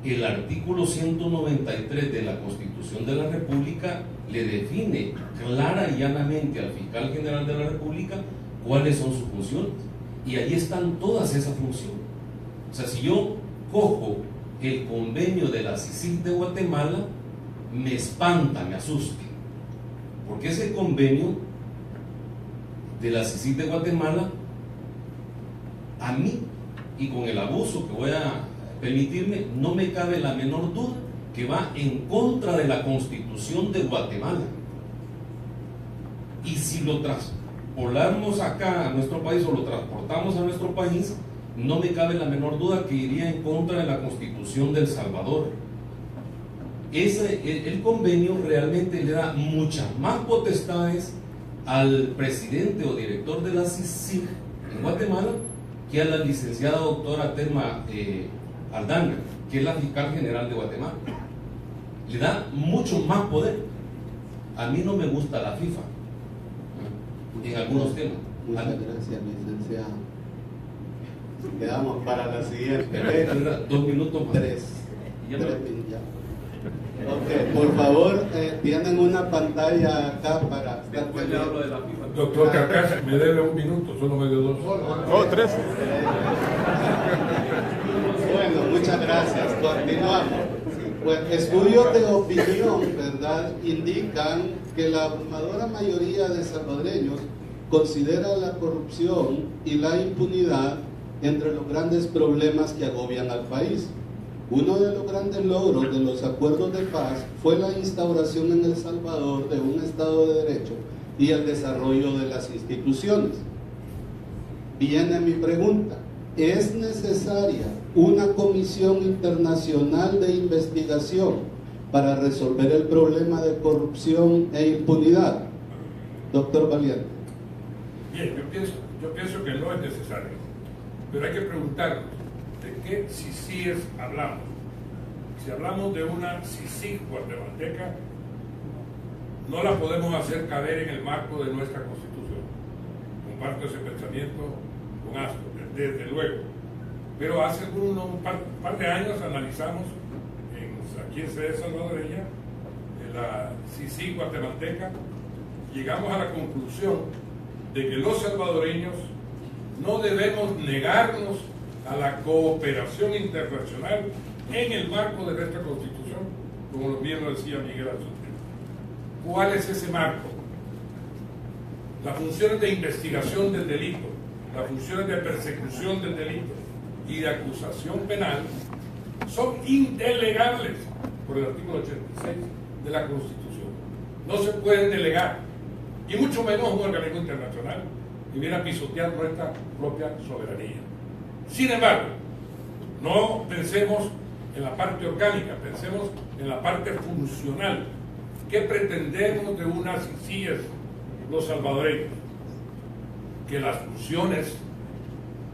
el artículo 193 de la Constitución de la República le define clara y llanamente al fiscal general de la República cuáles son sus funciones. Y ahí están todas esas funciones. O sea, si yo cojo el convenio de la CICIG de Guatemala, me espanta, me asusta. Porque ese convenio de la CICIG de Guatemala, a mí, y con el abuso que voy a permitirme, no me cabe la menor duda que va en contra de la Constitución de Guatemala. Y si lo traspolamos acá a nuestro país o lo transportamos a nuestro país, no me cabe la menor duda que iría en contra de la Constitución de El Salvador. El convenio realmente le da muchas más potestades al presidente o director de la CICIG en Guatemala que a la licenciada doctora Telma Aldana, que es la fiscal general de Guatemala. Le da mucho más poder. A mí no me gusta la FIFA en algunos temas. Muchas gracias, licenciado. Quedamos para la siguiente. 2 minutos más. 3. Ya. Ok, por favor, tienen una pantalla acá para... Después le hablo de la FIFA. Doctor Carcas, me debe 1 minuto, solo me dio 2. Oh, 3. Bueno, muchas gracias. Continuamos. Pues estudios de opinión, ¿verdad?, indican que la abrumadora mayoría de salvadoreños considera la corrupción y la impunidad entre los grandes problemas que agobian al país. Uno de los grandes logros de los acuerdos de paz fue la instauración en El Salvador de un Estado de Derecho y el desarrollo de las instituciones. Viene mi pregunta: ¿es necesaria una comisión internacional de investigación para resolver el problema de corrupción e impunidad? Doctor Valiente. Bien, yo pienso que no es necesario, pero hay que preguntarnos de qué CICIES hablamos. Si hablamos de una CICIG guatemalteca, no la podemos hacer caber en el marco de nuestra Constitución. Comparto ese pensamiento con asco, desde luego. Pero hace un par de años analizamos aquí en sede salvadoreña la CICIG guatemalteca, llegamos a la conclusión de que los salvadoreños no debemos negarnos a la cooperación internacional en el marco de nuestra Constitución, como bien lo decía Miguel Asunción. ¿Cuál es ese marco? Las funciones de investigación del delito, las funciones de persecución del delito y de acusación penal son indelegables por el artículo 86 de la Constitución. No se pueden delegar, y mucho menos un organismo internacional que viene a pisotear nuestra propia soberanía. Sin embargo, no pensemos en la parte orgánica, pensemos en la parte funcional. ¿Qué pretendemos de unas CICIG los salvadoreños? Que las funciones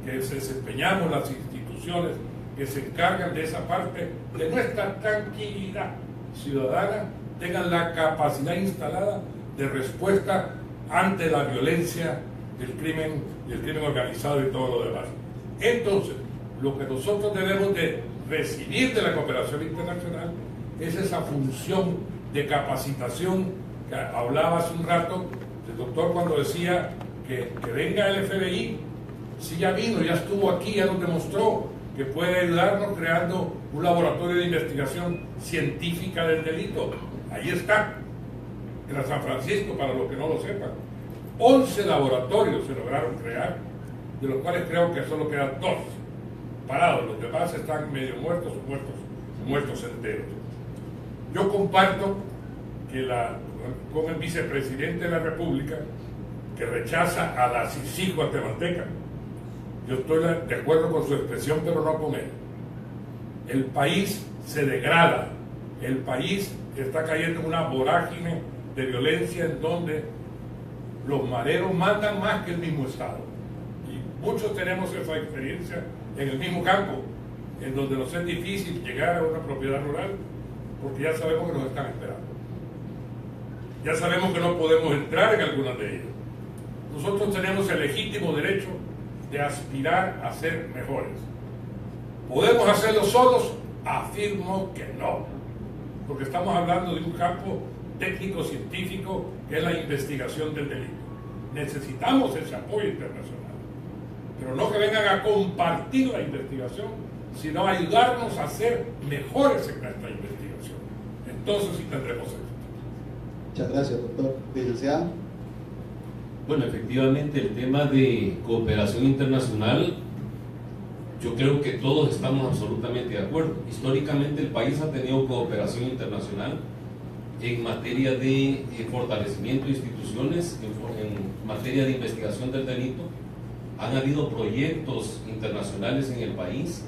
que se desempeñamos, las instituciones que se encargan de esa parte de nuestra tranquilidad ciudadana, tengan la capacidad instalada de respuesta ante la violencia del crimen y el crimen organizado y todo lo demás. Entonces, lo que nosotros debemos de recibir de la cooperación internacional es esa función de capacitación que hablaba hace un rato el doctor cuando decía que venga el FBI. Si ya vino, ya estuvo aquí, ya nos demostró que puede ayudarnos creando un laboratorio de investigación científica del delito. Ahí está, en la San Francisco, para los que no lo sepan. 11 laboratorios se lograron crear, de los cuales creo que solo quedan 2 parados. Los demás están medio muertos o muertos enteros. Yo comparto que con el vicepresidente de la República, que rechaza a la CICIG guatemalteca. Yo estoy de acuerdo con su expresión, pero no con él. El país se degrada, el país está cayendo en una vorágine de violencia en donde los mareros mandan más que el mismo Estado. Y muchos tenemos esa experiencia en el mismo campo, en donde nos es difícil llegar a una propiedad rural, porque ya sabemos que nos están esperando. Ya sabemos que no podemos entrar en algunas de ellas. Nosotros tenemos el legítimo derecho de aspirar a ser mejores. ¿Podemos hacerlo solos? Afirmo que no, porque estamos hablando de un campo técnico-científico que es la investigación del delito. Necesitamos ese apoyo internacional, pero no que vengan a compartir la investigación, sino a ayudarnos a ser mejores en nuestra investigación. Entonces sí tendremos éxito. Muchas gracias, doctor. Licenciado. Bueno, efectivamente el tema de cooperación internacional, yo creo que todos estamos absolutamente de acuerdo. Históricamente el país ha tenido cooperación internacional en materia de fortalecimiento de instituciones, en materia de investigación del delito. Han habido proyectos internacionales en el país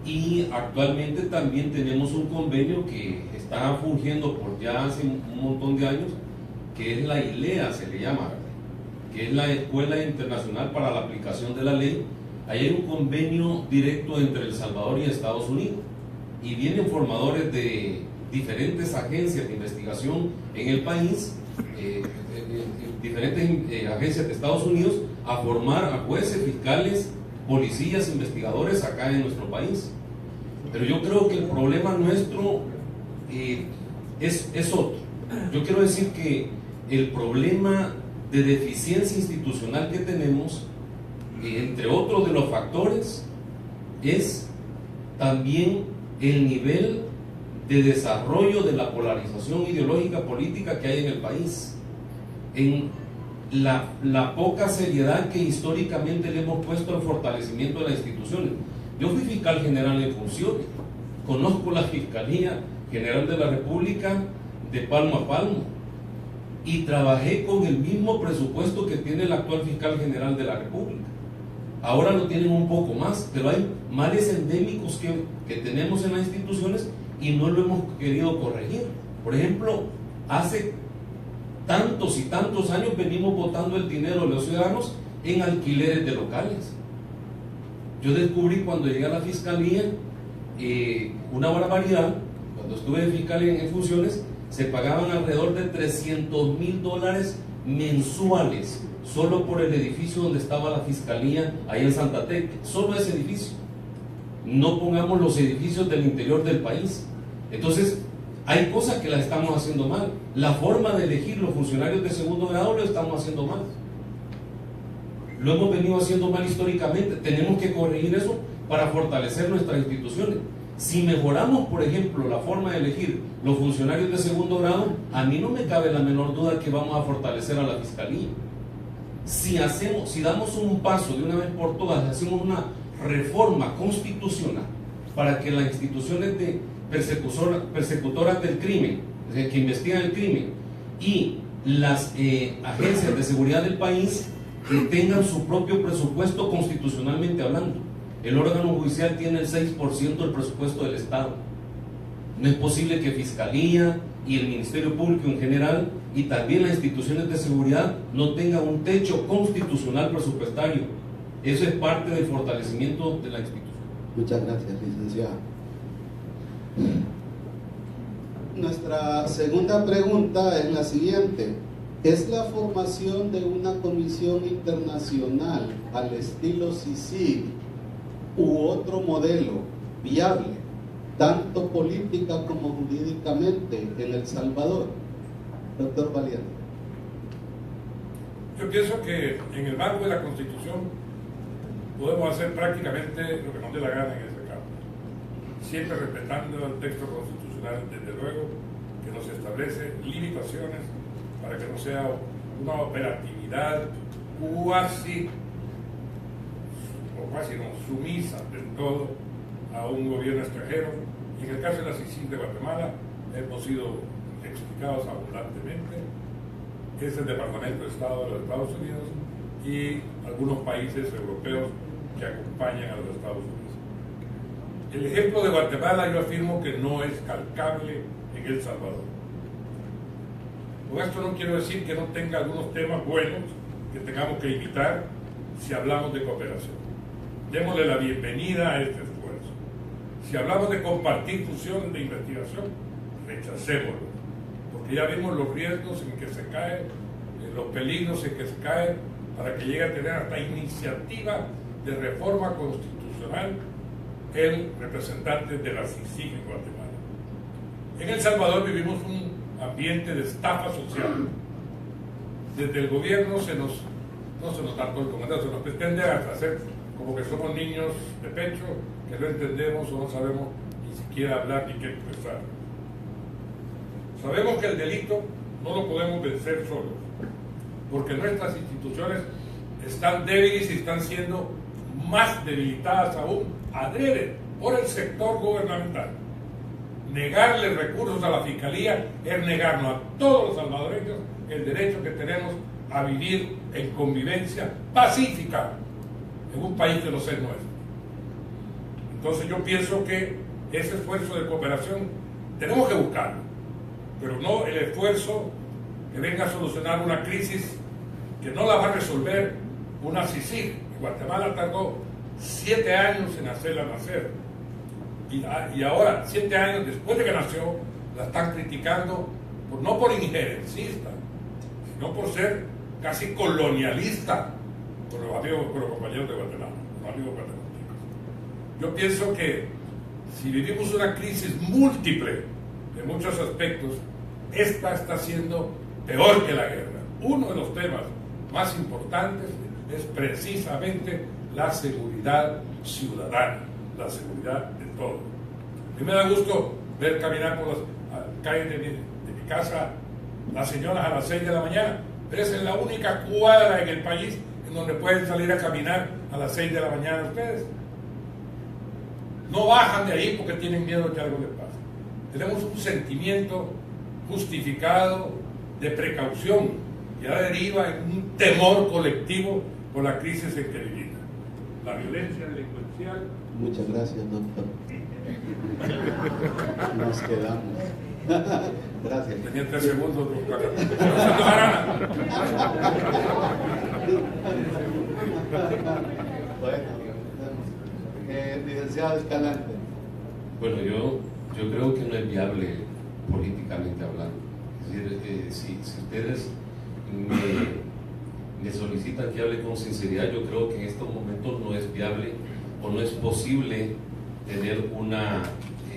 y actualmente también tenemos un convenio que está fungiendo por ya hace un montón de años, que es la ILEA, se le llama, que es la Escuela Internacional para la Aplicación de la Ley. Ahí hay un convenio directo entre El Salvador y Estados Unidos y vienen formadores de diferentes agencias de investigación en el país, diferentes agencias de Estados Unidos, a formar a jueces, fiscales, policías, investigadores acá en nuestro país. Pero yo creo que el problema nuestro es otro. Yo quiero decir que el problema de deficiencia institucional que tenemos, entre otros de los factores, es también el nivel de desarrollo de la polarización ideológica política que hay en el país, en la poca seriedad que históricamente le hemos puesto al fortalecimiento de las instituciones. Yo fui fiscal general en funciones, conozco la Fiscalía General de la República de palmo a palmo y trabajé con el mismo presupuesto que tiene el actual fiscal general de la República. Ahora lo tienen un poco más, pero hay males endémicos que tenemos en las instituciones y no lo hemos querido corregir. Por ejemplo, hace tantos y tantos años venimos botando el dinero de los ciudadanos en alquileres de locales. Yo descubrí cuando llegué a la fiscalía una barbaridad. Cuando estuve de fiscal en funciones, se pagaban alrededor de $300,000 mensuales solo por el edificio donde estaba la fiscalía ahí en Santa Tecla, solo ese edificio. No pongamos los edificios del interior del país. Entonces hay cosas que las estamos haciendo mal. La forma de elegir los funcionarios de segundo grado lo estamos haciendo mal. Lo hemos venido haciendo mal históricamente. Tenemos que corregir eso para fortalecer nuestras instituciones. Si mejoramos, por ejemplo, la forma de elegir los funcionarios de segundo grado, a mí no me cabe la menor duda que vamos a fortalecer a la Fiscalía. Si damos un paso de una vez por todas, hacemos una reforma constitucional para que las instituciones persecutoras del crimen, que investigan el crimen, y las agencias de seguridad del país que tengan su propio presupuesto constitucionalmente hablando. El órgano judicial tiene el 6% del presupuesto del Estado. No es posible que Fiscalía y el Ministerio Público en general y también las instituciones de seguridad no tengan un techo constitucional presupuestario. Eso es parte del fortalecimiento de la institución. Muchas gracias, licenciado. Nuestra segunda pregunta es la siguiente: ¿es la formación de una comisión internacional al estilo CICIG u otro modelo viable, tanto política como jurídicamente, en El Salvador? Doctor Valiente. Yo pienso que en el marco de la Constitución podemos hacer prácticamente lo que nos dé la gana en este campo, siempre respetando el texto constitucional, desde luego, que nos establece limitaciones para que no sea una operatividad cuasi no sumisa del todo a un gobierno extranjero. Y en el caso de la CICIG de Guatemala hemos sido explicados abundantemente. Es el Departamento de Estado de los Estados Unidos y algunos países europeos que acompañan a los Estados Unidos. El ejemplo de Guatemala yo afirmo que no es calcable en El Salvador. Con esto no quiero decir que no tenga algunos temas buenos que tengamos que imitar si hablamos de cooperación. Démosle la bienvenida a este esfuerzo. Si hablamos de compartir funciones de investigación, rechacémoslo, porque ya vimos los riesgos en que se cae, los peligros en que se cae, para que llegue a tener hasta iniciativa de reforma constitucional el representante de la CICIG en Guatemala. En El Salvador vivimos un ambiente de estafa social. Desde el gobierno no se nos da todo el comentario, se nos pretende hasta hacer como que somos niños de pecho, que no entendemos o no sabemos ni siquiera hablar ni qué expresar. Sabemos que el delito no lo podemos vencer solos, porque nuestras instituciones están débiles y están siendo más debilitadas aún adrede por el sector gubernamental. Negarle recursos a la Fiscalía es negarnos a todos los salvadoreños el derecho que tenemos a vivir en convivencia pacífica en un país que no es nuestro. Entonces yo pienso que ese esfuerzo de cooperación tenemos que buscarlo, pero no el esfuerzo que venga a solucionar una crisis que no la va a resolver una CICIG. Guatemala tardó 7 años en hacerla nacer, y ahora, 7 años después de que nació, la están criticando no por injerencista, sino por ser casi colonialista con los amigos, con los compañeros de Guatemala, los amigos guatemaltecos. Yo pienso que si vivimos una crisis múltiple en muchos aspectos, esta está siendo peor que la guerra. Uno de los temas más importantes es precisamente la seguridad ciudadana, la seguridad de todos. A mí me da gusto ver caminar por las calles de mi casa las señoras a las 6 de la mañana, pero esa es la única cuadra en el país en donde pueden salir a caminar a las 6 de la mañana ustedes. No bajan de ahí porque tienen miedo de que algo les pase. Tenemos un sentimiento justificado de precaución y ahora deriva en un temor colectivo por la crisis en que vivimos. La violencia delincuencial. Muchas gracias, doctor. Nos quedamos. Gracias. Tenía 3 segundos. Licenciado Escalante. Bueno, yo creo que no es viable políticamente hablando. Es decir, si ustedes me solicitan que hable con sinceridad, yo creo que en estos momentos no es viable o no es posible tener una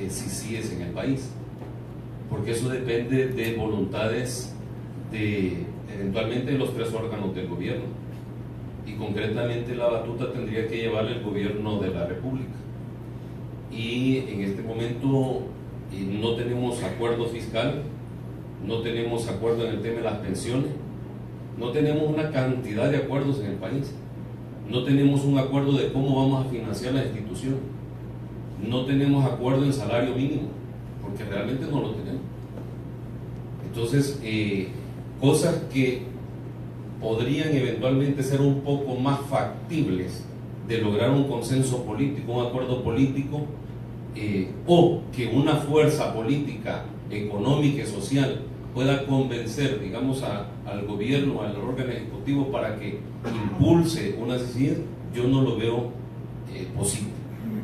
CICIES en el país, porque eso depende de voluntades de eventualmente los 3 órganos del gobierno. y concretamente la batuta tendría que llevarle el gobierno de la República. Y en este momento no tenemos acuerdo fiscal, no tenemos acuerdo en el tema de las pensiones, no tenemos una cantidad de acuerdos en el país, no tenemos un acuerdo de cómo vamos a financiar la institución, no tenemos acuerdo en salario mínimo, porque realmente no lo tenemos. Entonces, cosas que podrían eventualmente ser un poco más factibles de lograr un consenso político, un acuerdo político, o que una fuerza política, económica y social pueda convencer, digamos, al gobierno, al órgano ejecutivo para que impulse una CICIG, yo no lo veo posible.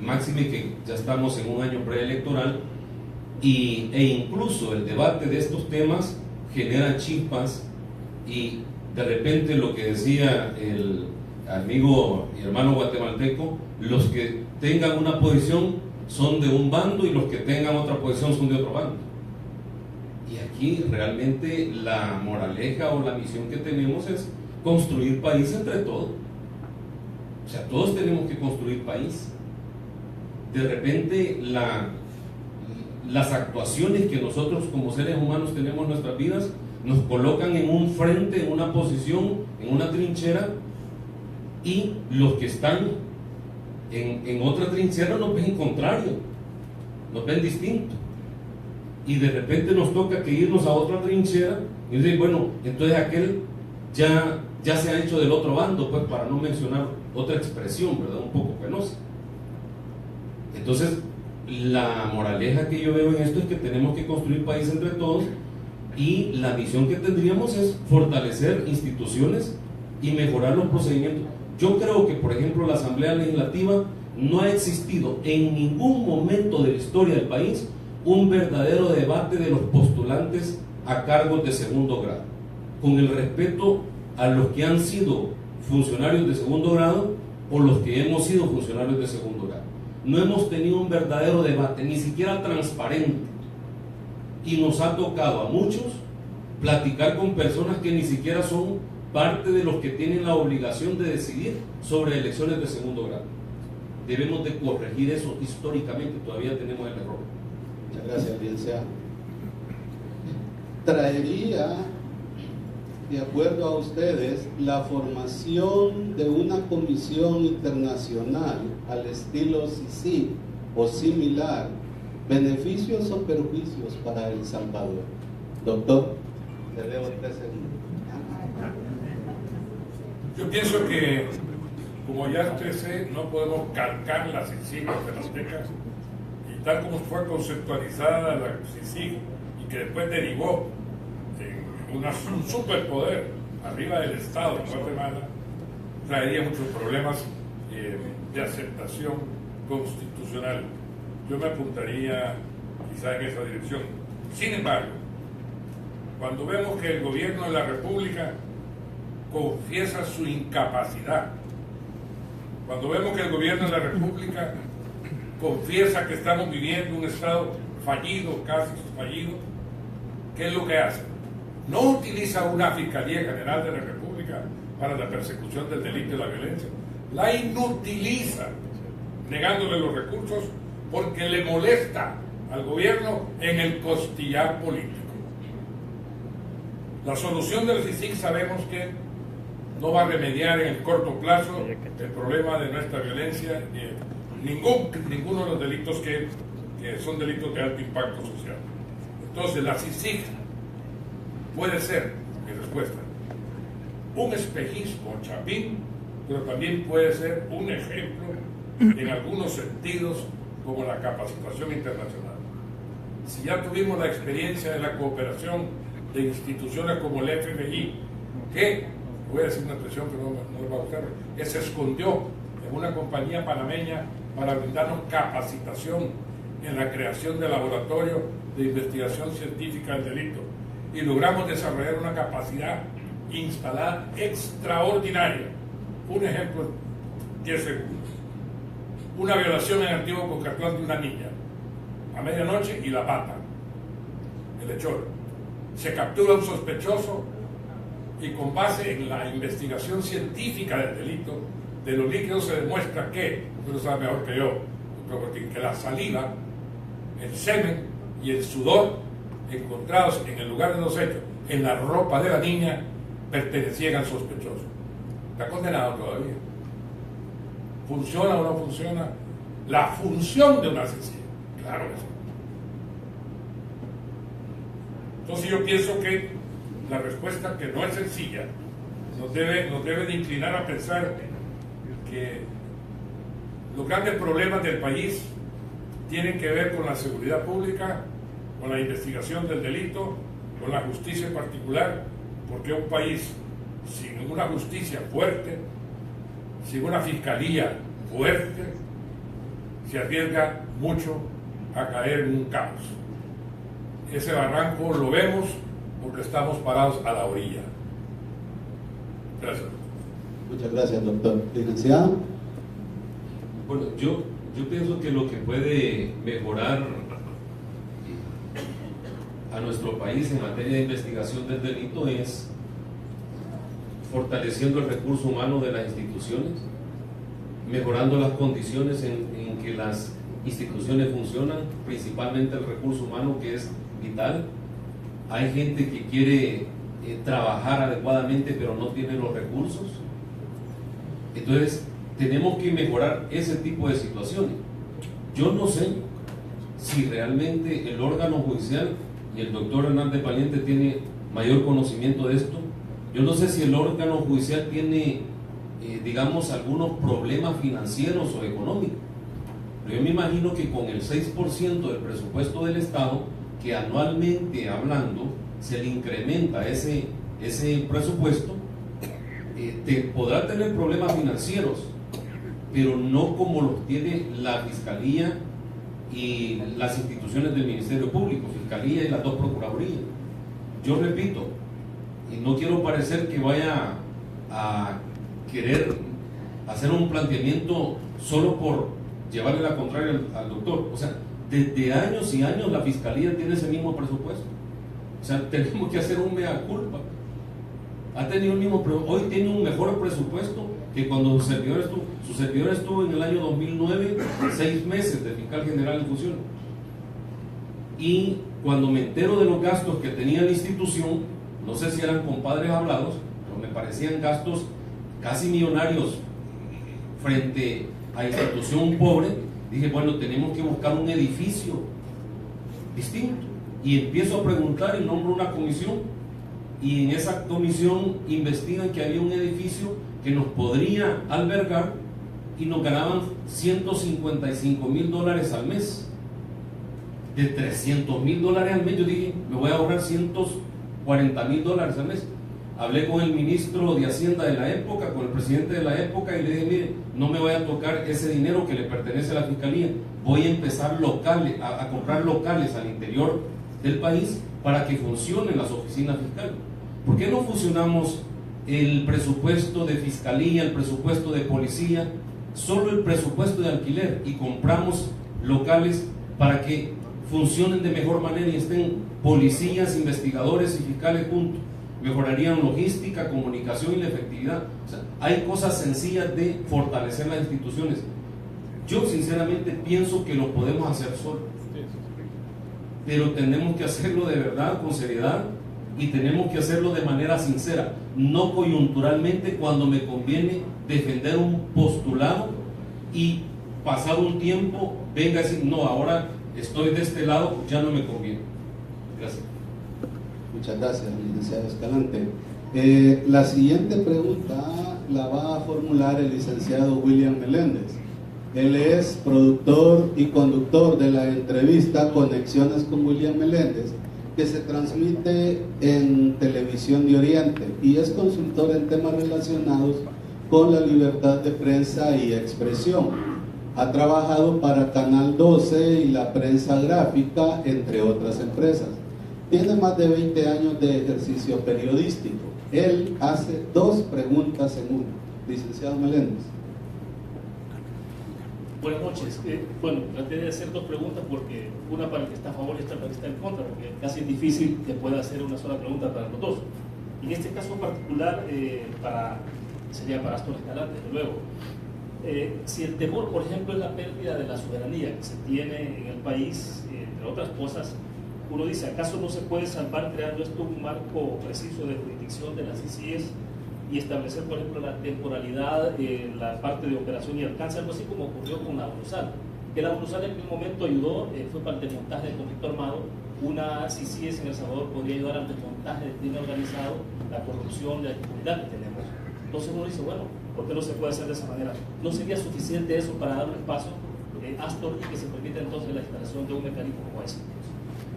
Máxime que ya estamos en un año preelectoral e incluso el debate de estos temas genera chispas y de repente lo que decía el amigo y hermano guatemalteco, los que tengan una posición son de un bando y los que tengan otra posición son de otro bando. Y aquí realmente la moraleja o la misión que tenemos es construir país entre todos. O sea, todos tenemos que construir país. De repente las actuaciones que nosotros como seres humanos tenemos en nuestras vidas nos colocan en un frente, en una posición, en una trinchera, y los que están en otra trinchera nos ven contrario, nos ven distinto, y de repente nos toca que irnos a otra trinchera y decir, bueno, entonces aquel ya se ha hecho del otro bando, pues, para no mencionar otra expresión, ¿verdad?, un poco penosa. Entonces, la moraleja que yo veo en esto es que tenemos que construir país entre todos, y la visión que tendríamos es fortalecer instituciones y mejorar los procedimientos. Yo creo que, por ejemplo, la Asamblea Legislativa no ha existido en ningún momento de la historia del país un verdadero debate de los postulantes a cargos de segundo grado, con el respeto a los que han sido funcionarios de segundo grado o los que hemos sido funcionarios de segundo grado. No hemos tenido un verdadero debate, ni siquiera transparente, y nos ha tocado a muchos platicar con personas que ni siquiera son parte de los que tienen la obligación de decidir sobre elecciones de segundo grado. Debemos de corregir eso históricamente, todavía tenemos el error. Muchas gracias, licenciado. Traería, de acuerdo a ustedes, la formación de una comisión internacional al estilo CICIG o similar, beneficios o perjuicios para El Salvador. Doctor, te debo 3 segundos. Yo pienso que, como ya expresé, no podemos calcar las CICIG guatemaltecas, y tal como fue conceptualizada la CICIG y que después derivó en un superpoder arriba del Estado en Guatemala, traería muchos problemas de aceptación constitucional. Yo me apuntaría quizá en esa dirección. Sin embargo, cuando vemos que el gobierno de la República confiesa su incapacidad, cuando vemos que el gobierno de la República confiesa que estamos viviendo un estado fallido, casi fallido, ¿qué es lo que hace? No utiliza una Fiscalía General de la República para la persecución del delito y la violencia, la inutiliza, negándole los recursos porque le molesta al gobierno en el costillar político. La solución del CICIG sabemos que no va a remediar en el corto plazo el problema de nuestra violencia, ninguno de los delitos que son delitos de alto impacto social. Entonces la CICIG puede ser, mi respuesta, un espejismo chapín, pero también puede ser un ejemplo en algunos sentidos, como la capacitación internacional. Si ya tuvimos la experiencia de la cooperación de instituciones como el FMI, que, voy a decir una expresión que no les va a gustar, que se escondió en una compañía panameña para brindarnos capacitación en la creación de laboratorio de investigación científica del delito, y logramos desarrollar una capacidad instalada extraordinaria. Un ejemplo, 10 segundos. Una violación en Antiguo Cuscatlán de una niña, a medianoche, y la matan, el hechor. Se captura un sospechoso y con base en la investigación científica del delito, de los líquidos se demuestra que, tú lo sabes mejor que yo, doctor Martín, que la saliva, el semen y el sudor encontrados en el lugar de los hechos, en la ropa de la niña, pertenecían al sospechoso. Está condenado todavía. ¿Funciona o no funciona? La función de una asesina. Claro que sí. Entonces yo pienso que la respuesta, que no es sencilla, nos debe de inclinar a pensar que los grandes problemas del país tienen que ver con la seguridad pública, con la investigación del delito, con la justicia en particular, porque un país sin una justicia fuerte, sin una fiscalía fuerte, se arriesga mucho a caer en un caos. Ese barranco lo vemos porque estamos parados a la orilla. Gracias. Muchas gracias, doctor. Licenciado. Bueno, yo pienso que lo que puede mejorar a nuestro país en materia de investigación del delito es fortaleciendo el recurso humano de las instituciones, mejorando las condiciones en que las instituciones funcionan, principalmente el recurso humano, que es vital. Hay gente que quiere trabajar adecuadamente pero no tiene los recursos. Entonces tenemos que mejorar ese tipo de situaciones. Yo no sé si realmente el órgano judicial, y el doctor Hernández Valiente tiene mayor conocimiento de esto, yo no sé si el órgano judicial tiene digamos algunos problemas financieros o económicos, pero yo me imagino que con el 6% del presupuesto del Estado, que anualmente hablando se le incrementa ese presupuesto, podrá tener problemas financieros, pero no como los tiene la Fiscalía y las instituciones del Ministerio Público, Fiscalía y las dos Procuradurías. Yo repito, y no quiero parecer que vaya a querer hacer un planteamiento solo por llevarle la contraria al doctor. O sea, desde años y años la Fiscalía tiene ese mismo presupuesto. O sea, tenemos que hacer un mea culpa. Ha tenido el mismo, pero hoy tiene un mejor presupuesto que cuando su servidor estuvo en el año 2009, 6 meses de fiscal general en función. Y cuando me entero de los gastos que tenía la institución, no sé si eran compadres hablados, pero me parecían gastos casi millonarios frente a institución pobre, dije, bueno, tenemos que buscar un edificio distinto. Y empiezo a preguntar y nombro una comisión, y en esa comisión investigan que había un edificio que nos podría albergar y nos ganaban $155,000 al mes. De $300,000 al mes, yo dije, me voy a ahorrar $140,000 al mes. Hablé con el ministro de Hacienda de la época, con el presidente de la época, y le dije, mire, no me voy a tocar ese dinero que le pertenece a la Fiscalía, voy a empezar a comprar locales al interior del país para que funcionen las oficinas fiscales. ¿Por qué no fusionamos el presupuesto de Fiscalía, el presupuesto de Policía, solo el presupuesto de alquiler, y compramos locales para que funcionen de mejor manera y estén policías, investigadores y fiscales juntos? Mejorarían logística, comunicación y la efectividad. O sea, hay cosas sencillas de fortalecer las instituciones. Yo sinceramente pienso que lo podemos hacer solos, pero tenemos que hacerlo de verdad, con seriedad, y tenemos que hacerlo de manera sincera, no coyunturalmente cuando me conviene defender un postulado y pasado un tiempo venga a decir, no, ahora estoy de este lado, ya no me conviene. Gracias. Muchas gracias, licenciado Escalante. La siguiente pregunta la va a formular el licenciado William Meléndez. Él es productor y conductor de la entrevista Conexiones con William Meléndez, que se transmite en Televisión de Oriente, y es consultor en temas relacionados con la libertad de prensa y expresión. Ha trabajado para Canal 12 y la prensa gráfica, entre otras empresas. Tiene más de 20 años de ejercicio periodístico. Él hace 2 preguntas en una. Licenciado Meléndez. Buenas noches. Bueno, traté de hacer 2 preguntas, porque una para el que está a favor y otra para el que está en contra, porque casi es difícil que pueda hacer una sola pregunta para los dos. En este caso particular, sería para Astor Escalante, desde luego. Si el temor, por ejemplo, es la pérdida de la soberanía que se tiene en el país, entre otras cosas, uno dice, ¿acaso no se puede salvar creando esto un marco preciso de jurisdicción de las CICIES y establecer, por ejemplo, la temporalidad, la parte de operación y alcance, algo así como ocurrió con la BRUSAL? Que la BRUSAL en aquel momento ayudó, fue para el desmontaje del conflicto armado. Una CICIES en El Salvador podría ayudar al desmontaje del crimen organizado, la corrupción, la impunidad que tenemos. Entonces uno dice, bueno, ¿por qué no se puede hacer de esa manera? ¿No sería suficiente eso para dar un espacio, Astor, y que se permita entonces la instalación de un mecanismo como ese?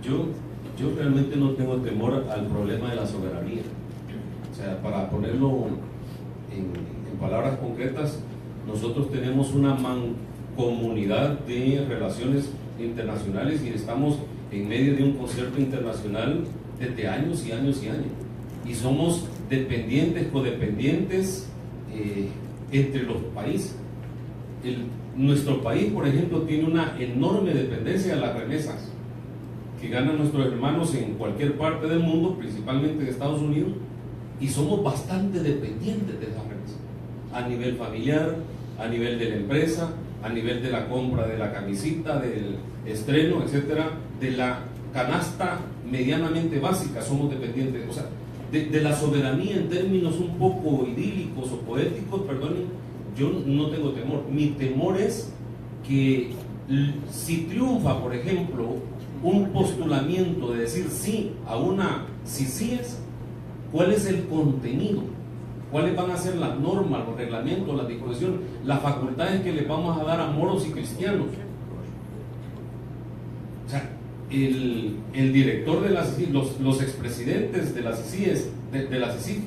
Yo realmente no tengo temor al problema de la soberanía. O sea, para ponerlo en palabras concretas, nosotros tenemos una mancomunidad de relaciones internacionales y estamos en medio de un concierto internacional desde años y años y años. Y somos dependientes, codependientes entre los países. Nuestro país, por ejemplo, tiene una enorme dependencia de las remesas que ganan nuestros hermanos en cualquier parte del mundo, principalmente en Estados Unidos, y somos bastante dependientes de esas remesas, a nivel familiar, a nivel de la empresa, a nivel de la compra de la camisita, del estreno, etcétera, de la canasta medianamente básica, somos dependientes, o sea, de la soberanía en términos un poco idílicos o poéticos, perdonen, yo no tengo temor. Mi temor es que si triunfa, por ejemplo, un postulamiento de decir sí a una CICIES, ¿cuál es el contenido? ¿Cuáles van a ser las normas, los reglamentos, las disposiciones, las facultades que le vamos a dar a moros y cristianos? O sea, el director de las CICIES, los expresidentes de las CICIES, de la CICIG,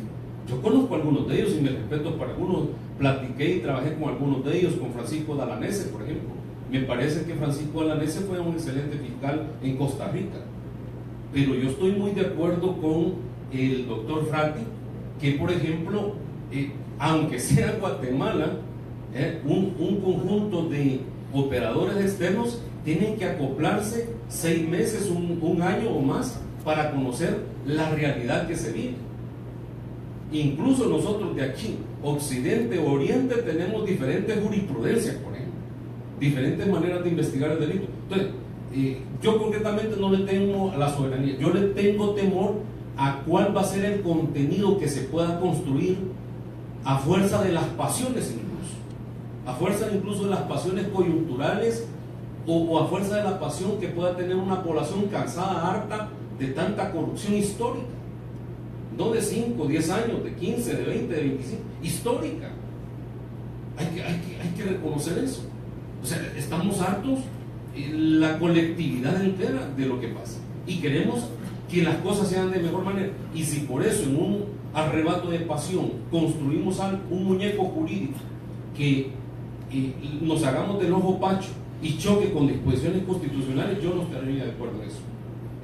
yo conozco a algunos de ellos y me respeto para algunos, platiqué y trabajé con algunos de ellos, con Francisco Dalanese, por ejemplo. Me parece que Francisco Dalanese fue un excelente fiscal en Costa Rica, pero yo estoy muy de acuerdo con el doctor Frati, que por ejemplo, aunque sea Guatemala, un conjunto de operadores externos tienen que acoplarse 6 meses, un año o más para conocer la realidad que se vive. Incluso nosotros de aquí, Occidente o Oriente, tenemos diferentes jurisprudencias, por ejemplo, diferentes maneras de investigar el delito. Entonces, yo concretamente no le tengo a la soberanía, yo le tengo temor a cuál va a ser el contenido que se pueda construir a fuerza de las pasiones incluso, a fuerza incluso de las pasiones coyunturales o a fuerza de la pasión que pueda tener una población cansada, harta de tanta corrupción histórica, no de 5, 10 años, de 15, de 20, de 25, histórica. Hay que reconocer eso. O sea, estamos hartos, la colectividad entera, de lo que pasa, y queremos que las cosas sean de mejor manera. Y si por eso en un arrebato de pasión construimos un muñeco jurídico que nos hagamos del ojo pacho y choque con disposiciones constitucionales, yo no estaría de acuerdo en eso.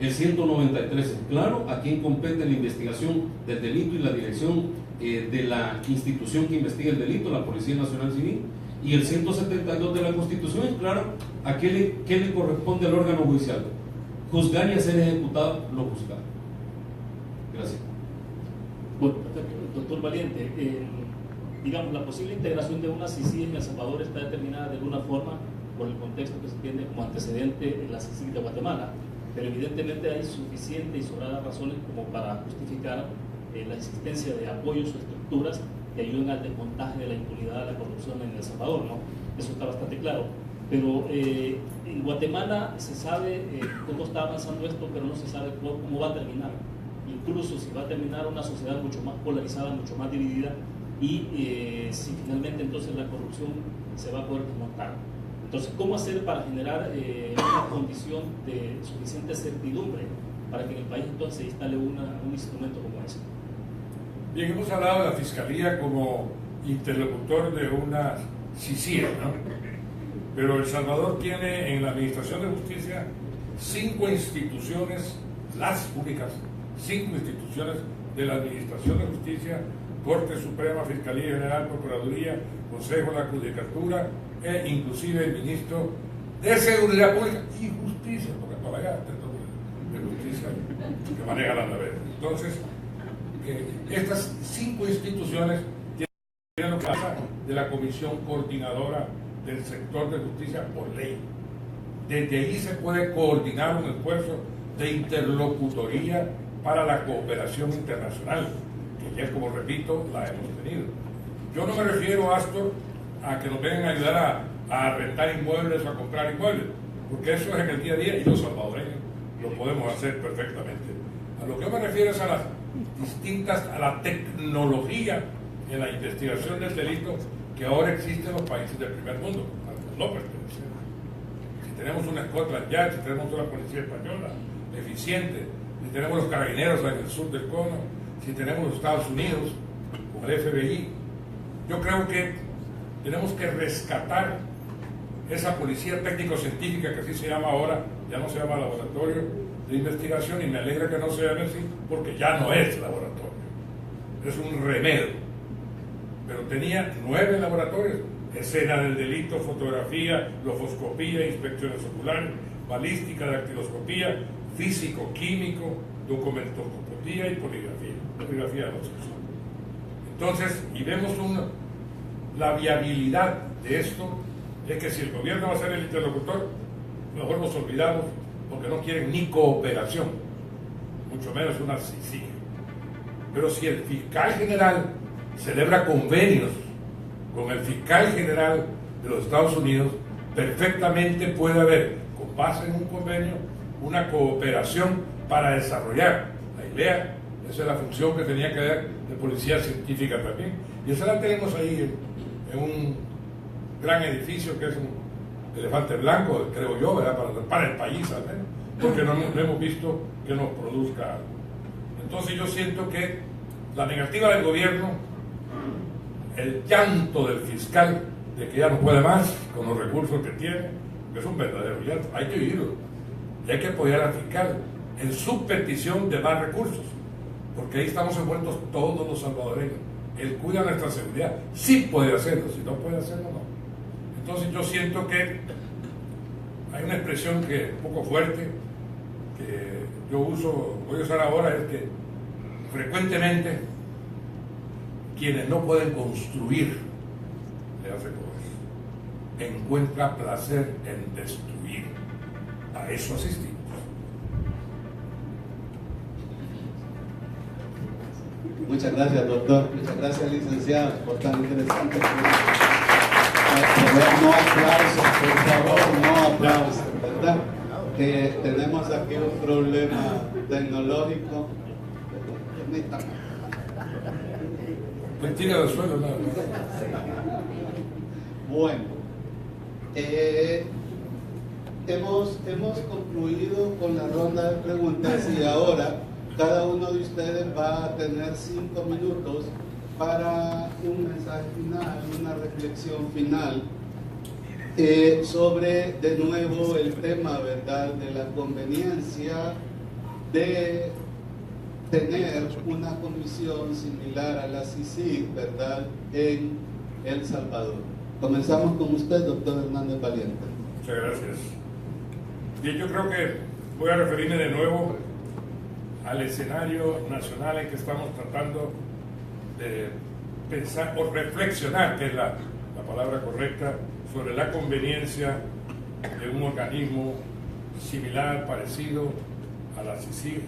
El 193 es claro a quién compete la investigación del delito y la dirección de la institución que investiga el delito, la Policía Nacional Civil. Y el 172 de la Constitución es claro a qué le corresponde al órgano judicial: juzgar y hacer ejecutado lo juzgado. Gracias. Bueno, doctor Valiente, digamos, la posible integración de una CICIG en El Salvador está determinada de alguna forma por el contexto que se tiene como antecedente en la CICIG de Guatemala, pero evidentemente hay suficientes y sobradas razones como para justificar la existencia de apoyos o estructuras que ayuden al desmontaje de la impunidad, de la corrupción en El Salvador, ¿no? Eso está bastante claro. Pero en Guatemala se sabe cómo está avanzando esto, pero no se sabe cómo va a terminar. Incluso si va a terminar una sociedad mucho más polarizada, mucho más dividida, y si finalmente entonces la corrupción se va a poder desmontar. Entonces, ¿cómo hacer para generar una condición de suficiente certidumbre para que en el país entonces se instale un instrumento como ese? Bien, hemos hablado de la Fiscalía como interlocutor de una CICIG, ¿no? Pero El Salvador tiene en la Administración de Justicia 5 instituciones, las únicas 5 instituciones de la Administración de Justicia: Corte Suprema, Fiscalía General, Procuraduría, Consejo de la Judicatura e inclusive el Ministro de Seguridad Pública y Justicia, porque para allá de Justicia que maneja la navega. Entonces, que estas 5 instituciones tienen lo que pasa de la Comisión Coordinadora del Sector de Justicia por ley. Desde ahí se puede coordinar un esfuerzo de interlocutoría para la cooperación internacional, que ya, como repito, la hemos tenido. Yo no me refiero, Astor, a que nos vengan a ayudar a rentar inmuebles o a comprar inmuebles, porque eso es en el día a día y los salvadoreños lo podemos hacer perfectamente. A lo que yo me refiero es a la tecnología en la investigación del delito que ahora existe en los países del primer mundo, a los que no pertenecemos. Si tenemos una Scotland Yard, si tenemos una policía española eficiente, si tenemos los carabineros en el sur del cono, si tenemos los Estados Unidos con el FBI, yo creo que tenemos que rescatar esa policía técnico-científica que así se llama ahora, ya no se llama laboratorio de investigación, y me alegra que no se llame así, porque ya no es laboratorio, es un remedio. Pero tenía 9 laboratorios: escena del delito, fotografía, lofoscopía, inspecciones oculares, balística, dactiloscopía, físico, químico, documentoscopía y poligrafía de los sexos. Entonces, y vemos la viabilidad de esto, es que si el gobierno va a ser el interlocutor, mejor nos olvidamos, porque no quieren ni cooperación, mucho menos una CICIG. Pero si el fiscal general celebra convenios con el fiscal general de los Estados Unidos, perfectamente puede haber, con base en un convenio, una cooperación para desarrollar la idea. Esa es la función que tenía que haber de policía científica también, y esa la tenemos ahí en un gran edificio que es un elefante blanco, creo yo, ¿verdad? Para el país al menos, porque no hemos visto que nos produzca algo. Entonces yo siento que la negativa del gobierno, el llanto del fiscal de que ya no puede más con los recursos que tiene, que es un verdadero llanto, hay que oírlo, y hay que apoyar al fiscal en su petición de más recursos, porque ahí estamos envueltos todos los salvadoreños. Él cuida nuestra seguridad, sí puede hacerlo, si no puede hacerlo, no. Entonces yo siento que hay una expresión que es un poco fuerte, que yo voy a usar ahora, es que frecuentemente quienes no pueden construir, le hace comer, encuentra placer en destruir. A eso asistimos. Muchas gracias, doctor. Muchas gracias, licenciado, por tan interesante. No aplausos, por favor, no aplausos, ¿verdad? Que tenemos aquí un problema tecnológico. Pues tira del suelo, nada. Bueno, hemos concluido con la ronda de preguntas y ahora cada uno de ustedes va a tener 5 minutos para un mensaje final, una reflexión final sobre de nuevo el tema, ¿verdad?, de la conveniencia de tener una comisión similar a la CICIG, ¿verdad?, en El Salvador. Comenzamos con usted, doctor Hernández Valiente. Muchas gracias. Bien, yo creo que voy a referirme de nuevo al escenario nacional en que estamos tratando de pensar o reflexionar, que es la palabra correcta, sobre la conveniencia de un organismo similar, parecido a la CICIG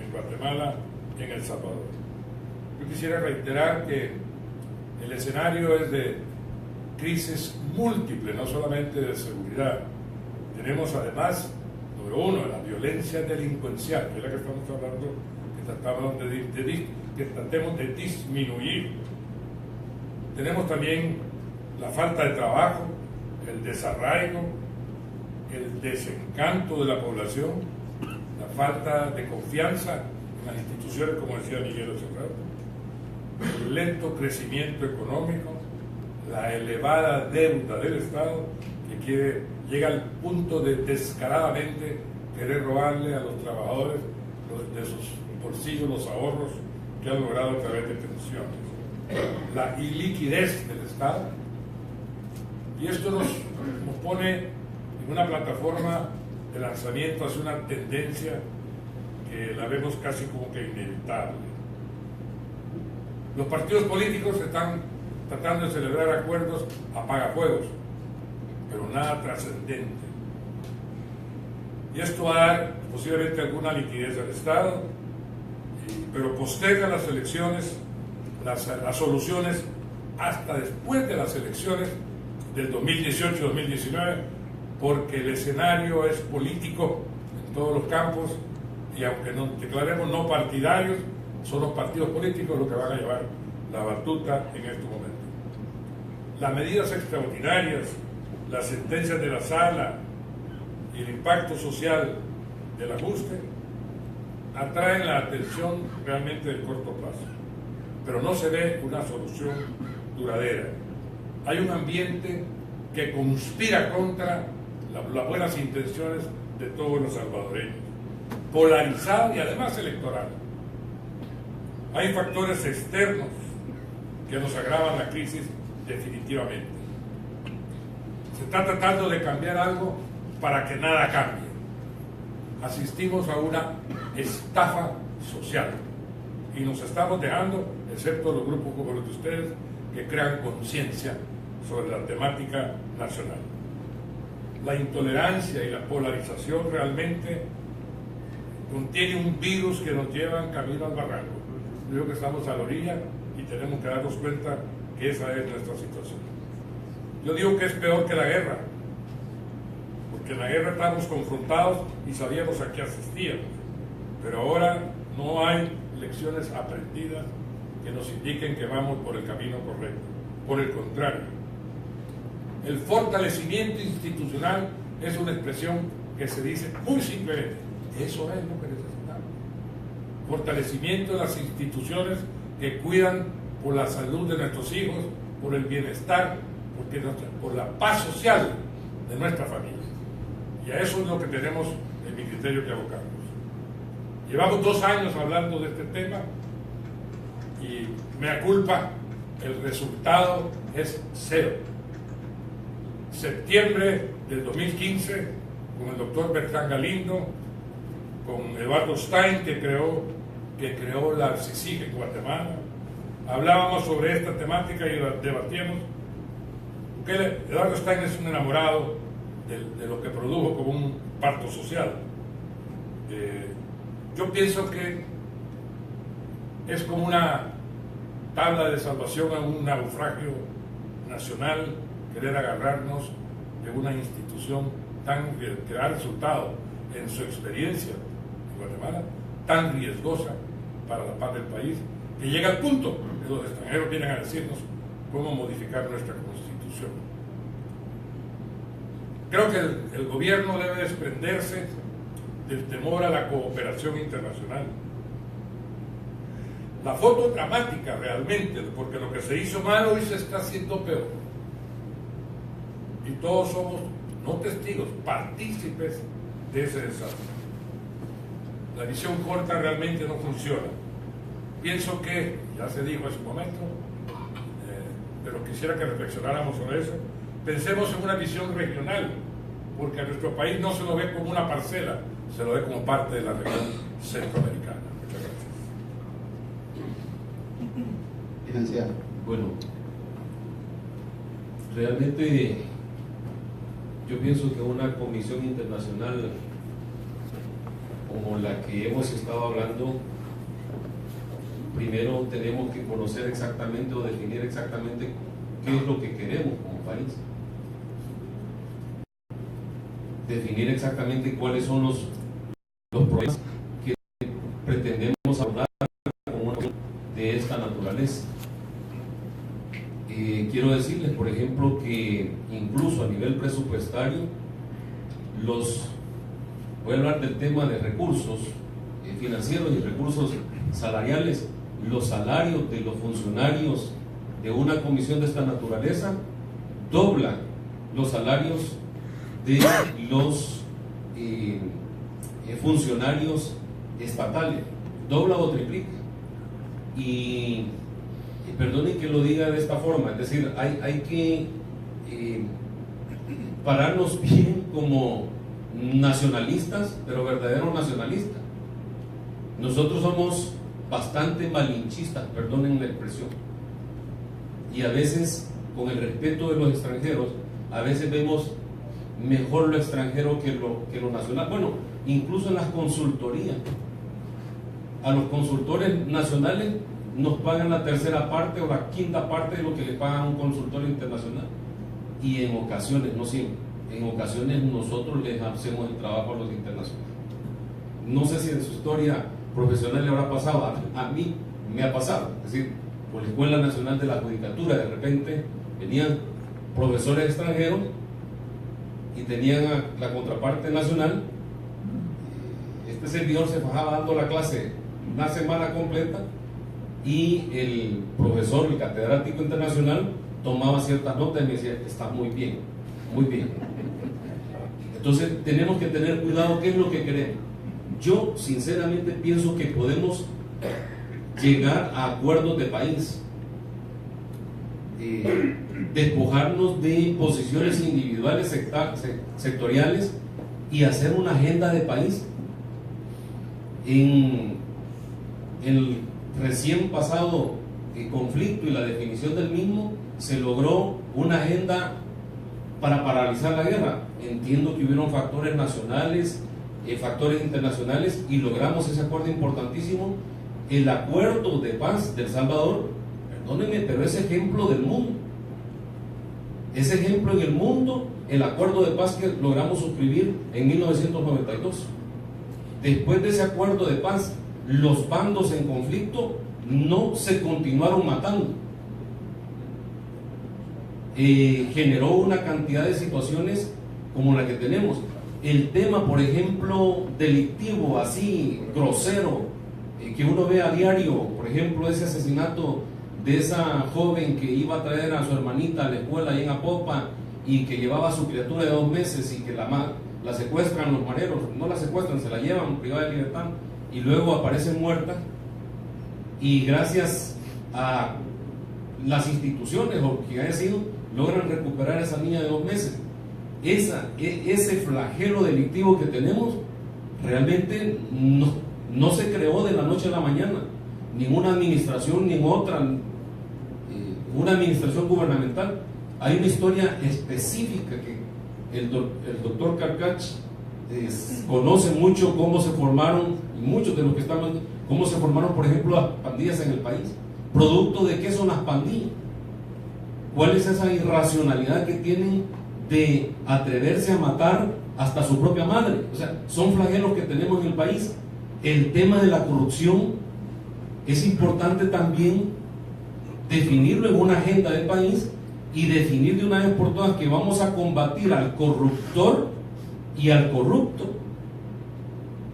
en Guatemala, en El Salvador. Yo quisiera reiterar que el escenario es de crisis múltiple, no solamente de seguridad. Tenemos además, número uno, la violencia delincuencial, que es la que estamos hablando, que tratemos de disminuir. Tenemos también la falta de trabajo, el desarraigo, el desencanto de la población, la falta de confianza en las instituciones, como decía Miguel hace rato, el lento crecimiento económico, la elevada deuda del Estado, que llega al punto de descaradamente querer robarle a los trabajadores de sus bolsillos los ahorros que han logrado a través de pensiones, la iliquidez del Estado, y esto nos pone en una plataforma de lanzamiento hacia una tendencia que la vemos casi como que inevitable. Los partidos políticos están tratando de celebrar acuerdos apagafuegos, pero nada trascendente. Y esto va a dar posiblemente alguna liquidez al Estado, pero posterga las elecciones, las soluciones hasta después de las elecciones del 2018-2019, porque el escenario es político en todos los campos, y aunque nos declaremos no partidarios, son los partidos políticos los que van a llevar la batuta en este momento. Las medidas extraordinarias, las sentencias de la sala y el impacto social del ajuste atraen la atención realmente de corto plazo, pero no se ve una solución duradera. Hay un ambiente que conspira contra las buenas intenciones de todos los salvadoreños, polarizado y además electoral. Hay factores externos que nos agravan la crisis definitivamente. Se está tratando de cambiar algo para que nada cambie. Asistimos a una estafa social y nos estamos dejando, excepto los grupos como los de ustedes, que crean conciencia sobre la temática nacional. La intolerancia y la polarización realmente contiene un virus que nos lleva en camino al barranco. Yo creo que estamos a la orilla y tenemos que darnos cuenta que esa es nuestra situación. Yo digo que es peor que la guerra, porque en la guerra estábamos confrontados y sabíamos a qué asistíamos, pero ahora no hay lecciones aprendidas que nos indiquen que vamos por el camino correcto. Por el contrario, el fortalecimiento institucional es una expresión que se dice muy simplemente: eso es lo que necesitamos. Fortalecimiento de las instituciones que cuidan por la salud de nuestros hijos, por el bienestar, por la paz social de nuestra familia. Y a eso es lo que tenemos en mi criterio que abocarnos. Llevamos 2 años hablando de este tema y mea culpa, el resultado es 0. Septiembre del 2015, con el doctor Bertrand Galindo, con Eduardo Stein, que creó la CICIG en Guatemala, hablábamos sobre esta temática y la debatíamos. Eduardo Stein es un enamorado de lo que produjo como un parto social. Yo pienso que es como una tabla de salvación a un naufragio nacional querer agarrarnos de una institución que ha resultado en su experiencia en Guatemala tan riesgosa para la paz del país, que llega al punto que los extranjeros vienen a decirnos cómo modificar nuestra constitución. Creo que el gobierno debe desprenderse del temor a la cooperación internacional. La foto dramática realmente, porque lo que se hizo mal hoy se está haciendo peor. Y todos somos, no testigos, partícipes de ese desastre. La visión corta realmente no funciona. Pienso que, ya se dijo en su momento, pero quisiera que reflexionáramos sobre eso. Pensemos en una visión regional, porque a nuestro país no se lo ve como una parcela, se lo ve como parte de la región centroamericana. Muchas gracias. Financiado. Bueno, realmente yo pienso que una comisión internacional como la que hemos estado hablando, primero tenemos que conocer exactamente o definir exactamente qué es lo que queremos como país. Definir exactamente cuáles son los problemas que pretendemos abordar con una de esta naturaleza. Quiero decirles, por ejemplo, que incluso a nivel presupuestario, voy a hablar del tema de recursos financieros y recursos salariales. Los salarios de los funcionarios de una comisión de esta naturaleza doblan los salarios de los funcionarios estatales, dobla o triplica. Y perdonen que lo diga de esta forma, es decir, hay que pararnos bien como nacionalistas, pero verdaderos nacionalistas. Nosotros somos bastante malinchistas, perdonen la expresión. Y a veces, con el respeto de los extranjeros, a veces vemos mejor lo extranjero que lo nacional. Bueno, incluso en las consultorías. A los consultores nacionales nos pagan la tercera parte o la quinta parte de lo que le pagan a un consultor internacional. Y en ocasiones, no siempre, en ocasiones nosotros les hacemos el trabajo a los internacionales. No sé si en su historia profesional le habrá pasado, a mí me ha pasado. Es decir, por la Escuela Nacional de la Judicatura, de repente venían profesores extranjeros y tenían a la contraparte nacional. Este servidor se fajaba dando la clase una semana completa y el profesor, el catedrático internacional, tomaba ciertas notas y me decía: está muy bien, muy bien. Entonces tenemos que tener cuidado qué es lo que queremos. Yo sinceramente pienso que podemos llegar a acuerdos de país, despojarnos de posiciones individuales, sectoriales, y hacer una agenda de país. En el recién pasado conflicto y la definición del mismo, se logró una agenda para paralizar la guerra. Entiendo que hubieron factores nacionales, factores internacionales, y logramos ese acuerdo importantísimo, el acuerdo de paz del Salvador. Perdónenme, pero ese ejemplo del mundo, ese ejemplo en el mundo, el acuerdo de paz que logramos suscribir en 1992. Después de ese acuerdo de paz, los bandos en conflicto no se continuaron matando. Generó una cantidad de situaciones como la que tenemos. El tema, por ejemplo, delictivo, así, grosero, que uno ve a diario, por ejemplo, ese asesinato de esa joven que iba a traer a su hermanita a la escuela ahí en Apopa y que llevaba a su criatura de 2 meses y que la secuestran los mareros, no la secuestran, se la llevan privada de libertad y luego aparece muerta, y gracias a las instituciones o quien haya sido, logran recuperar a esa niña de 2 meses. Ese flagelo delictivo que tenemos realmente no se creó de la noche a la mañana. Ninguna administración, ni otra, una administración gubernamental. Hay una historia específica que el doctor Carcach conoce mucho cómo se formaron, y muchos de los que estamos, cómo se formaron, por ejemplo, las pandillas en el país. ¿Producto de qué son las pandillas? ¿Cuál es esa irracionalidad que tienen de atreverse a matar hasta su propia madre? O sea, son flagelos que tenemos en el país. El tema de la corrupción es importante también definirlo en una agenda del país y definir de una vez por todas que vamos a combatir al corruptor y al corrupto.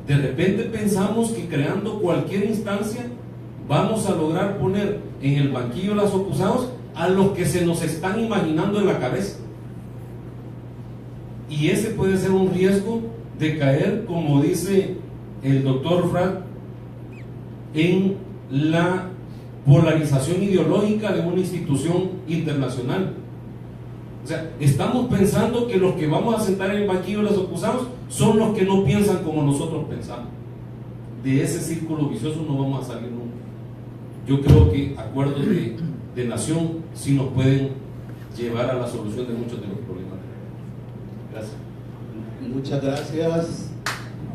De repente pensamos que creando cualquier instancia vamos a lograr poner en el banquillo de los acusados a los que se nos están imaginando en la cabeza. Y ese puede ser un riesgo de caer, como dice el doctor Frank, en la polarización ideológica de una institución internacional. O sea, estamos pensando que los que vamos a sentar en el banquillo de los acusados son los que no piensan como nosotros pensamos. De ese círculo vicioso no vamos a salir nunca. Yo creo que acuerdos de nación sí nos pueden llevar a la solución de muchos de los problemas. Gracias. Muchas gracias.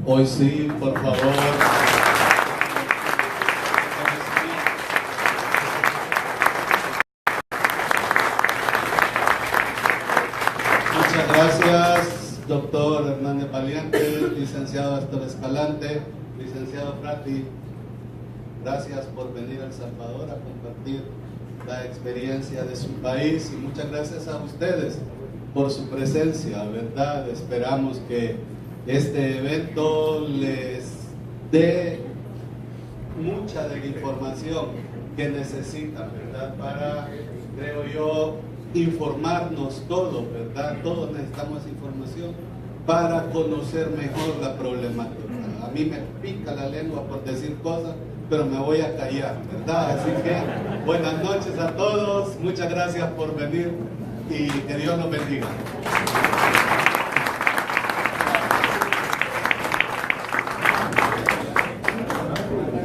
Hoy sí, por favor. Muchas gracias, doctor Hernández Valiente, licenciado Astor Escalante, licenciado Frati. Gracias por venir a El Salvador a compartir la experiencia de su país, y muchas gracias a ustedes por su presencia, ¿verdad? Esperamos que este evento les dé mucha de la información que necesitan, ¿verdad? Para, creo yo, informarnos todos, ¿verdad? Todos necesitamos información para conocer mejor la problemática. A mí me pica la lengua por decir cosas, pero me voy a callar, ¿verdad? Así que buenas noches a todos, muchas gracias por venir y que Dios los bendiga.